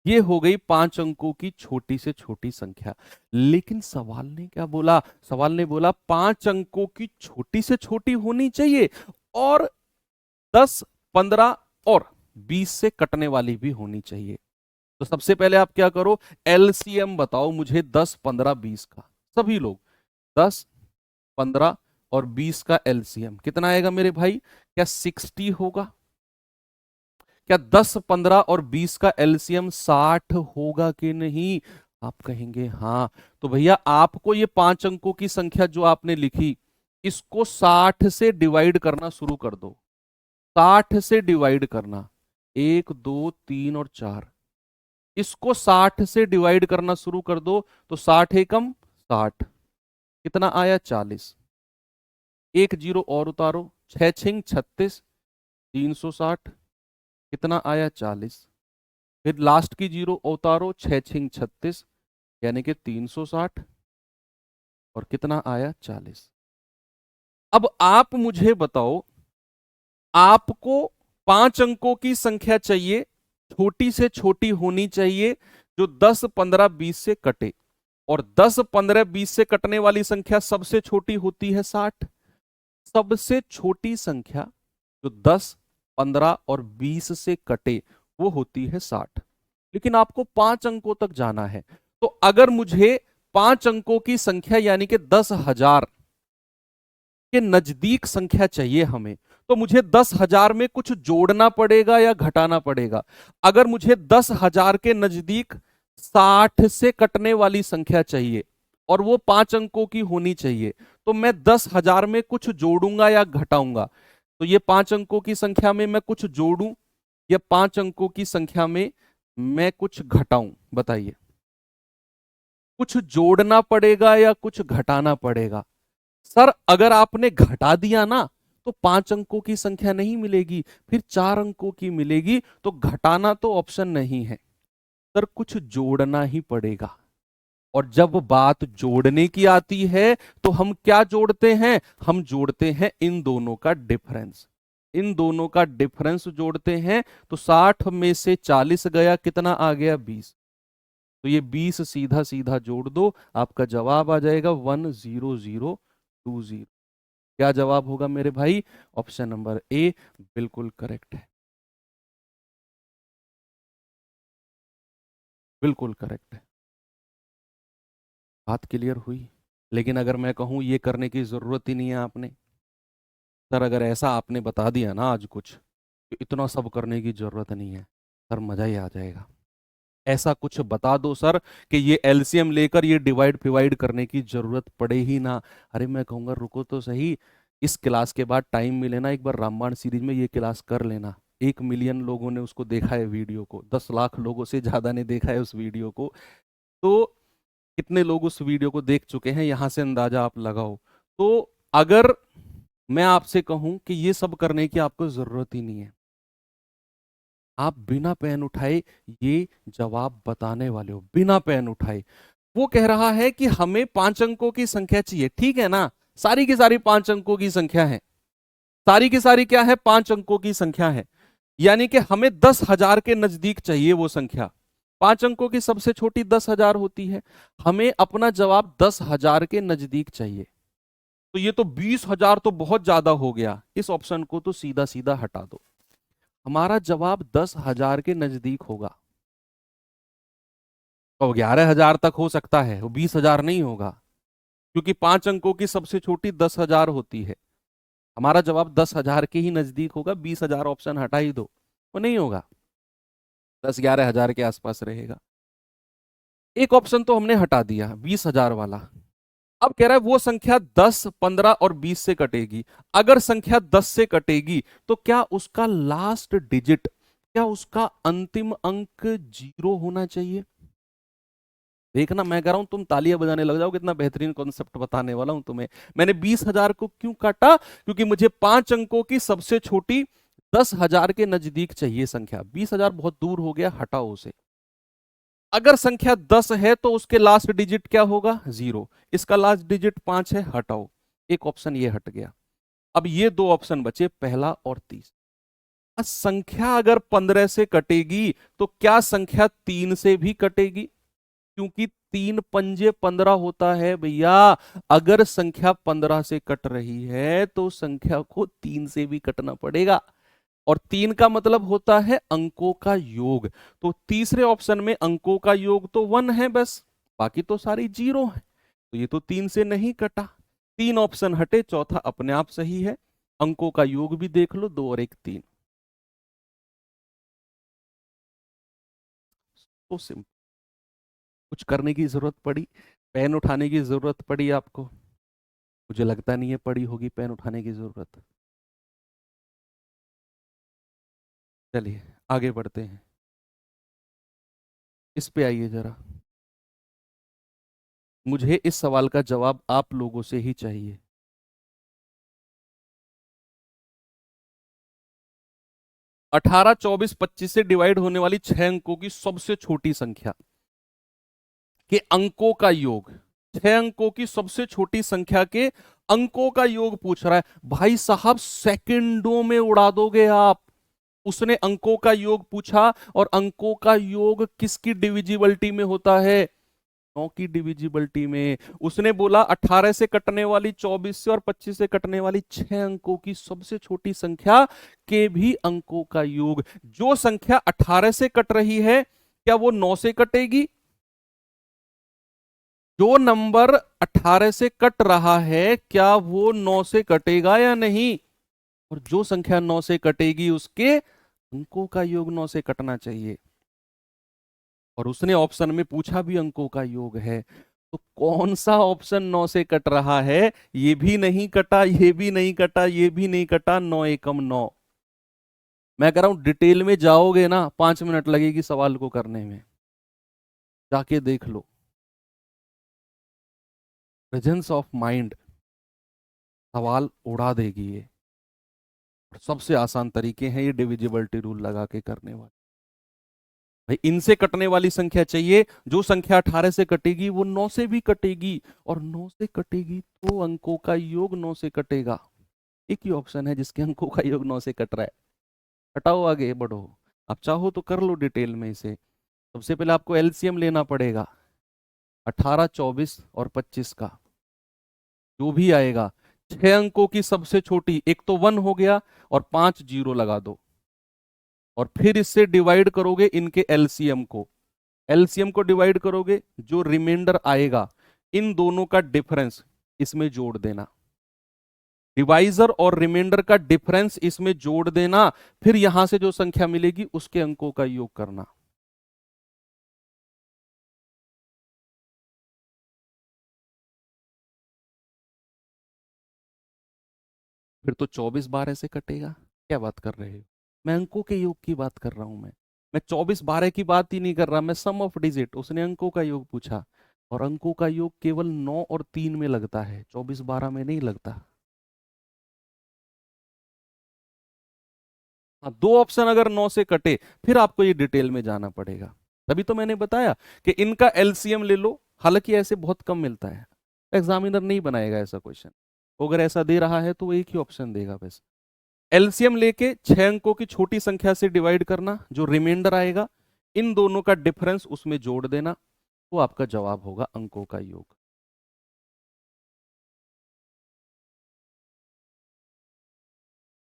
ये हो गई 5 अंकों की छोटी से छोटी संख्या। लेकिन सवाल ने क्या बोला? सवाल ने बोला 5 अंकों की छोटी से छोटी होनी चाहिए और 10, 15 और 20 से कटने वाली भी होनी चाहिए। तो सबसे पहले आप क्या करो, एलसीएम बताओ मुझे 10, 15, 20 का। सभी लोग 10, 15 और 20 का एलसीएम कितना आएगा मेरे भाई? क्या 60 होगा? क्या 10, 15 और 20 का एलसीएम 60 होगा कि नहीं? आप कहेंगे हाँ। तो भैया आपको ये 5 अंकों की संख्या जो आपने लिखी, इसको 60 से डिवाइड करना शुरू कर दो। 60 से डिवाइड करना, 1, 2, 3 और 4। इसको 60 से डिवाइड करना शुरू कर दो तो 60 एकम 60, कितना आया? 40। एक जीरो और उतारो, 6 छिंग 36, 360, कितना आया? 40। फिर लास्ट की जीरो उतारो, 6 छिंग 36, यानी कि 360, और कितना आया? 40। अब आप मुझे बताओ, आपको 5 अंकों की संख्या चाहिए, छोटी से छोटी होनी चाहिए, जो 10, 15, 20 से कटे, और 10, 15, 20 से कटने वाली संख्या सबसे छोटी होती है 60। सबसे छोटी संख्या जो 10, 15 और 20 से कटे वो होती है 60। लेकिन आपको 5 अंकों तक जाना है, तो अगर मुझे 5 अंकों की संख्या यानी कि 10,000 के नजदीक संख्या चाहिए हमें, तो मुझे 10,000 में कुछ जोड़ना पड़ेगा या घटाना पड़ेगा? अगर मुझे 10,000 के नजदीक 60 से कटने वाली संख्या चाहिए और वो 5 अंकों की होनी चाहिए, तो मैं 10,000 में कुछ जोड़ूंगा या घटाऊंगा? तो ये 5 अंकों की संख्या में मैं कुछ जोड़ूं या 5 अंकों की संख्या में मैं कुछ घटाऊं? बताइए। कुछ जोड़ना पड़ेगा या कुछ घटाना पड़ेगा? सर अगर आपने घटा दिया ना तो 5 अंकों की संख्या नहीं मिलेगी, फिर 4 अंकों की मिलेगी, तो घटाना तो ऑप्शन नहीं है। सर कुछ जोड़ना ही पड़ेगा, और जब बात जोड़ने की आती है तो हम क्या जोड़ते हैं? हम जोड़ते हैं इन दोनों का डिफरेंस। इन दोनों का डिफरेंस जोड़ते हैं, तो 60 में से 40 गया, कितना आ गया? 20। तो ये 20 सीधा सीधा जोड़ दो, आपका जवाब आ जाएगा 10020। क्या जवाब होगा मेरे भाई? ऑप्शन नंबर ए बिल्कुल करेक्ट है, बिल्कुल करेक्ट है। बात क्लियर हुई? लेकिन अगर मैं कहूं ये करने की जरूरत ही नहीं है आपने, सर अगर ऐसा आपने बता दिया ना आज कुछ, कि इतना सब करने की जरूरत नहीं है, सर मजा ही आ जाएगा। ऐसा कुछ बता दो सर कि ये एलसीएम लेकर ये डिवाइड फिवाइड करने की जरूरत पड़े ही ना। अरे मैं कहूंगा रुको तो सही, इस क्लास के बाद टाइम मिले ना, एक बार रामायण सीरीज में ये क्लास कर लेना। 1 मिलियन लोगों ने उसको देखा है वीडियो को, 10 लाख लोगों से ज्यादा ने देखा है उस वीडियो को। तो कितने लोग उस वीडियो को देख चुके हैं, यहां से अंदाजा आप लगाओ। तो अगर मैं आपसे कहूं कि ये सब करने की आपको जरूरत ही नहीं है, आप बिना पेन उठाए ये जवाब बताने वाले हो, बिना पेन उठाए। वो कह रहा है कि हमें 5 अंकों की संख्या चाहिए, ठीक है ना? सारी की सारी 5 अंकों की संख्या है, सारी की सारी क्या है? 5 अंकों की संख्या है, यानी कि हमें 10,000 के नजदीक चाहिए वो संख्या। 5 अंकों की सबसे छोटी 10,000 होती है, हमें अपना जवाब 10,000 के नजदीक चाहिए। तो ये तो 20,000 तो बहुत ज्यादा हो गया, इस ऑप्शन को तो सीधा सीधा हटा दो। हमारा जवाब 10,000 के नजदीक होगा। तो 11,000 तक हो सकता है, वो 20,000 नहीं होगा, क्योंकि 5 अंकों की सबसे छोटी 10,000 होती है। हमारा जवाब 10,000 के ही नजदीक होगा, 20,000 ऑप्शन हटा ही दो, वो नहीं होगा, 10-11 हजार के आसपास रहेगा। एक ऑप्शन तो हमने हटा दिया 20,000 वाला। अब कह रहा है वो संख्या 10, 15 और 20 से कटेगी। अगर संख्या 10 से कटेगी तो क्या उसका लास्ट डिजिट, क्या उसका अंतिम अंक 0 होना चाहिए? देखना, मैं कह रहा हूं तुम तालियां बजाने लग जाओ, कितना बेहतरीन कॉन्सेप्ट बताने वाला हूं तुम्हें। मैंने 20,000 को क्यों काटा? क्योंकि मुझे 5 अंकों की सबसे छोटी 10,000 के नजदीक चाहिए संख्या। 20,000 बहुत दूर हो गया, हटाओ उसे। अगर संख्या 10 है तो उसके लास्ट डिजिट क्या होगा? 0। इसका लास्ट डिजिट 5 है, हटाओ। एक ऑप्शन ये हट गया। अब ये दो ऑप्शन बचे, पहला और तीसरा। संख्या अगर 15 से कटेगी तो क्या संख्या 3 से भी कटेगी? क्योंकि 3 पंजे 15 होता है भैया। अगर संख्या 15 से कट रही है तो संख्या को 3 से भी कटना पड़ेगा, और 3 का मतलब होता है अंकों का योग। तो तीसरे ऑप्शन में अंकों का योग तो 1 है बस, बाकी तो सारी 0 है। तो ये तो 3 से नहीं कटा। 3 ऑप्शन हटे, चौथा अपने आप सही है। अंकों का योग भी देख लो, 2 और 1 3। तो सिंपल। कुछ करने की जरूरत पड़ी? पेन उठाने की जरूरत पड़ी आपको? मुझे लगता नहीं है पड़ी होगी पेन उठाने की जरूरत। चलिए आगे बढ़ते हैं। इस पे आइए जरा, मुझे इस सवाल का जवाब आप लोगों से ही चाहिए। 18, 24, 25 से डिवाइड होने वाली 6 अंकों की सबसे छोटी संख्या के अंकों का योग। 6 अंकों की सबसे छोटी संख्या के अंकों का योग पूछ रहा है। भाई साहब सेकंडों में उड़ा दोगे आप। उसने अंकों का योग पूछा, और अंकों का योग किसकी डिविजिबिलिटी में होता है? 9 की डिविजिबिलिटी में। उसने बोला 18 से कटने वाली, 24 से और 25 से कटने वाली 6 अंकों की सबसे छोटी संख्या के भी अंकों का योग। जो संख्या 18 से कट रही है, क्या वो 9 से कटेगी? जो नंबर 18 से कट रहा है, क्या वो 9 से कटेगा या नहीं? और जो संख्या 9 से कटेगी उसके अंकों का योग 9 से कटना चाहिए। और उसने ऑप्शन में पूछा भी अंकों का योग है। तो कौन सा ऑप्शन 9 से कट रहा है? ये भी नहीं कटा, ये भी नहीं कटा, ये भी नहीं कटा, 9 एकम 9। मैं कह रहा हूं डिटेल में जाओगे ना, 5 मिनट लगेगी सवाल को करने में। जाके देख लो। प्रेजेंस ऑफ माइंड सवाल उड़ा देगी ये। और सबसे आसान तरीके हैं ये डिविजिबिलिटी रूल लगा के करने वाले। भाई इनसे कटने वाली संख्या चाहिए। जो संख्या 18 से कटेगी वो 9 से भी कटेगी, और 9 से कटेगी तो अंकों का योग 9 से कटेगा। एक ही ऑप्शन है जिसके अंकों का योग 9 से कट रहा है। हटाओ, आगे बढ़ो। आप चाहो तो कर लो डिटेल में इसे। सबसे पहले आपको एलसीएम लेना पड़ेगा 18, 24 और 25 का। जो भी आएगा, 6 अंकों की सबसे छोटी, एक तो 1 हो गया, और 5 जीरो लगा दो, और फिर इससे डिवाइड करोगे इनके एलसीएम को। एलसीएम को डिवाइड करोगे, जो रिमाइंडर आएगा इन दोनों का डिफरेंस इसमें जोड़ देना। डिवाइजर और रिमाइंडर का डिफरेंस इसमें जोड़ देना। फिर यहां से जो संख्या मिलेगी उसके अंकों का योग करना। फिर तो 24 12 से कटेगा। क्या बात कर रहे हो? मैं अंकों के योग की बात कर रहा हूं। मैं 24 12 की बात ही नहीं कर रहा, मैं सम ऑफ डिजिट। उसने अंकों का योग पूछा, और अंकों का योग केवल 9 और 3 में लगता है, 24 12 में नहीं लगता। हाँ, दो ऑप्शन अगर 9 से कटे फिर आपको ये डिटेल में जाना पड़ेगा। तभी तो मैंने बताया कि इनका एलसीएम ले लो। हालांकि ऐसे बहुत कम मिलता है, एग्जामिनर नहीं बनाएगा ऐसा क्वेश्चन। अगर ऐसा दे रहा है तो वो एक ही ऑप्शन देगा बस। एलसीएम लेके 6 अंकों की छोटी संख्या से डिवाइड करना, जो रिमाइंडर आएगा इन दोनों का डिफरेंस उसमें जोड़ देना, वो आपका जवाब होगा अंकों का योग।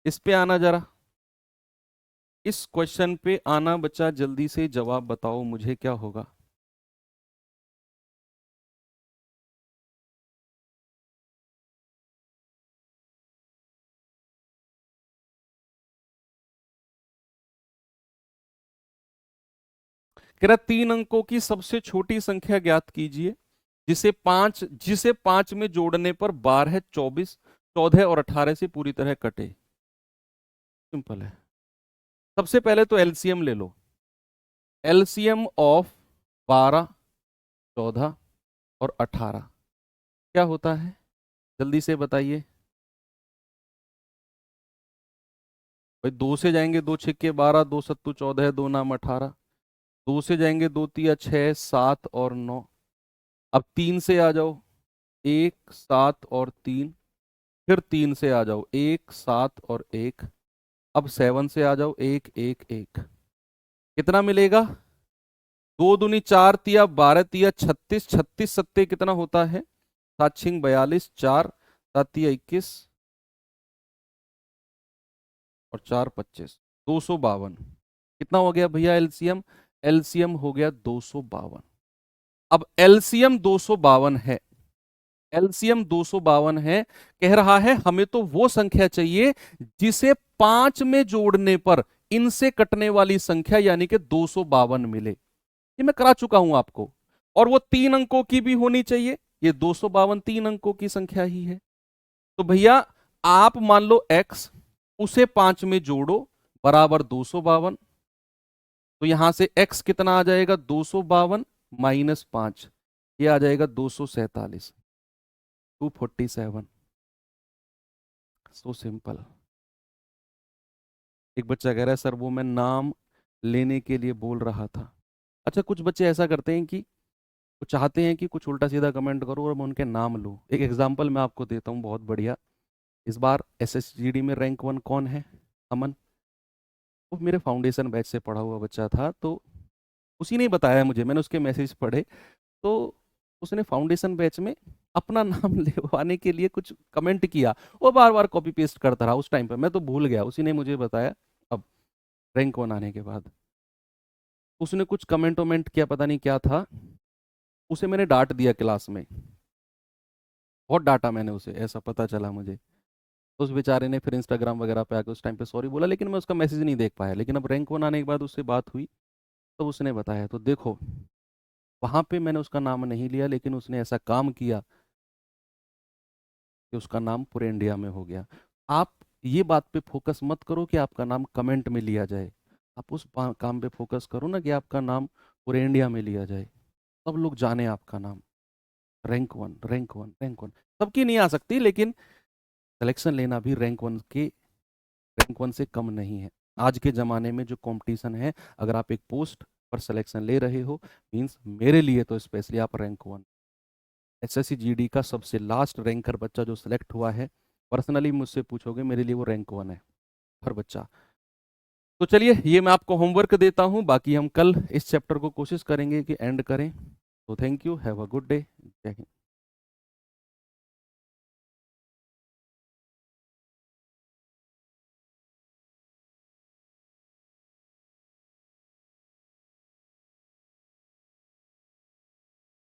इस पे आना जरा, इस क्वेश्चन पे आना बच्चा, जल्दी से जवाब बताओ मुझे क्या होगा। कह रहा 3 अंकों की सबसे छोटी संख्या ज्ञात कीजिए। जिसे पांच में जोड़ने पर 12, 24, 14 और 18 से पूरी तरह कटे। सिंपल है। सबसे पहले तो एलसीएम ले लो। एलसीएम ऑफ 12, 14 और 18 क्या होता है, जल्दी से बताइए भाई। दो से जाएंगे, दो छिक्के 12, दो सत्तू 14, दो नाम 18। दो से जाएंगे, दो तिया 6, 7 और 9। अब तीन से आ जाओ, 1, 7 और 3। फिर तीन से आ जाओ, 1, 7 और 1। अब 7 से आ जाओ, 1, 1, 1। कितना मिलेगा? दो दूनी 4, तिया 12, तिया 36, 36 सत्ते कितना होता है? 7 छिंग 42, 4 7 तिया 21 और 4 25, 252। कितना हो गया भैया एलसीएम? एलसीएम हो गया 252। अब एलसीएम 252 है, एलसीएम 252 है। कह रहा है हमें तो वो संख्या चाहिए जिसे 5 में जोड़ने पर इनसे कटने वाली संख्या यानी कि 252 मिले। ये मैं करा चुका हूं आपको। और वो 3 अंकों की भी होनी चाहिए। ये 252 3 अंकों की संख्या ही है। तो भैया आप मान लो x, उसे 5 में जोड़ो, बराबर 252। तो यहां से x कितना आ जाएगा? 252 माइनस 5, ये आ जाएगा 247, 247। So simple. एक बच्चा कह रहा है सर वो मैं नाम लेने के लिए बोल रहा था। अच्छा, कुछ बच्चे ऐसा करते हैं कि वो चाहते हैं कि कुछ उल्टा सीधा कमेंट करो और मैं उनके नाम लूं। एक एग्जांपल मैं आपको देता हूं, बहुत बढ़िया। इस बार एसएसजीडी में रैंक 1 कौन है? अमन। वो मेरे फाउंडेशन बैच से पढ़ा हुआ बच्चा था, तो उसी ने बताया मुझे, मैंने उसके मैसेज पढ़े। तो उसने फाउंडेशन बैच में अपना नाम लेवाने के लिए कुछ कमेंट किया। वो बार बार कॉपी पेस्ट करता रहा। उस टाइम पे मैं तो भूल गया, उसी ने मुझे बताया अब रैंक 1 आने के बाद। उसने कुछ कमेंट वमेंट किया, पता नहीं क्या था। उसे मैंने डांट दिया क्लास में, बहुत डांटा मैंने उसे, ऐसा पता चला मुझे। तो उस बेचारे ने फिर इंस्टाग्राम वगैरह पे आके उस टाइम पे सॉरी बोला, लेकिन मैं उसका मैसेज नहीं देख पाया। लेकिन अब रैंक 1 आने के बाद उससे बात हुई तो उसने बताया। तो देखो, वहां पे मैंने उसका नाम नहीं लिया, लेकिन उसने ऐसा काम किया कि उसका नाम पूरे इंडिया में हो गया। आप ये बात पे फोकस मत करो कि आपका नाम कमेंट में लिया जाए। आप उस काम पे फोकस करो ना कि आपका नाम पूरे इंडिया में लिया जाए, सब लोग जाने आपका नाम। रैंक 1, रैंक 1, रैंक 1 सबकी नहीं आ सकती, लेकिन सिलेक्शन लेना भी रैंक 1 से कम नहीं है। आज के ज़माने में जो कंपटीशन है, अगर आप एक पोस्ट पर सिलेक्शन ले रहे हो, मींस मेरे लिए तो स्पेशली आप रैंक 1। एसएससी जीडी का सबसे लास्ट रैंकर बच्चा जो सिलेक्ट हुआ है, पर्सनली मुझसे पूछोगे मेरे लिए वो रैंक 1 है, हर बच्चा। तो चलिए, ये मैं आपको होमवर्क देता हूँ, बाकी हम कल इस चैप्टर को कोशिश करेंगे कि एंड करें। तो thank you, have a good day, जय हिंद।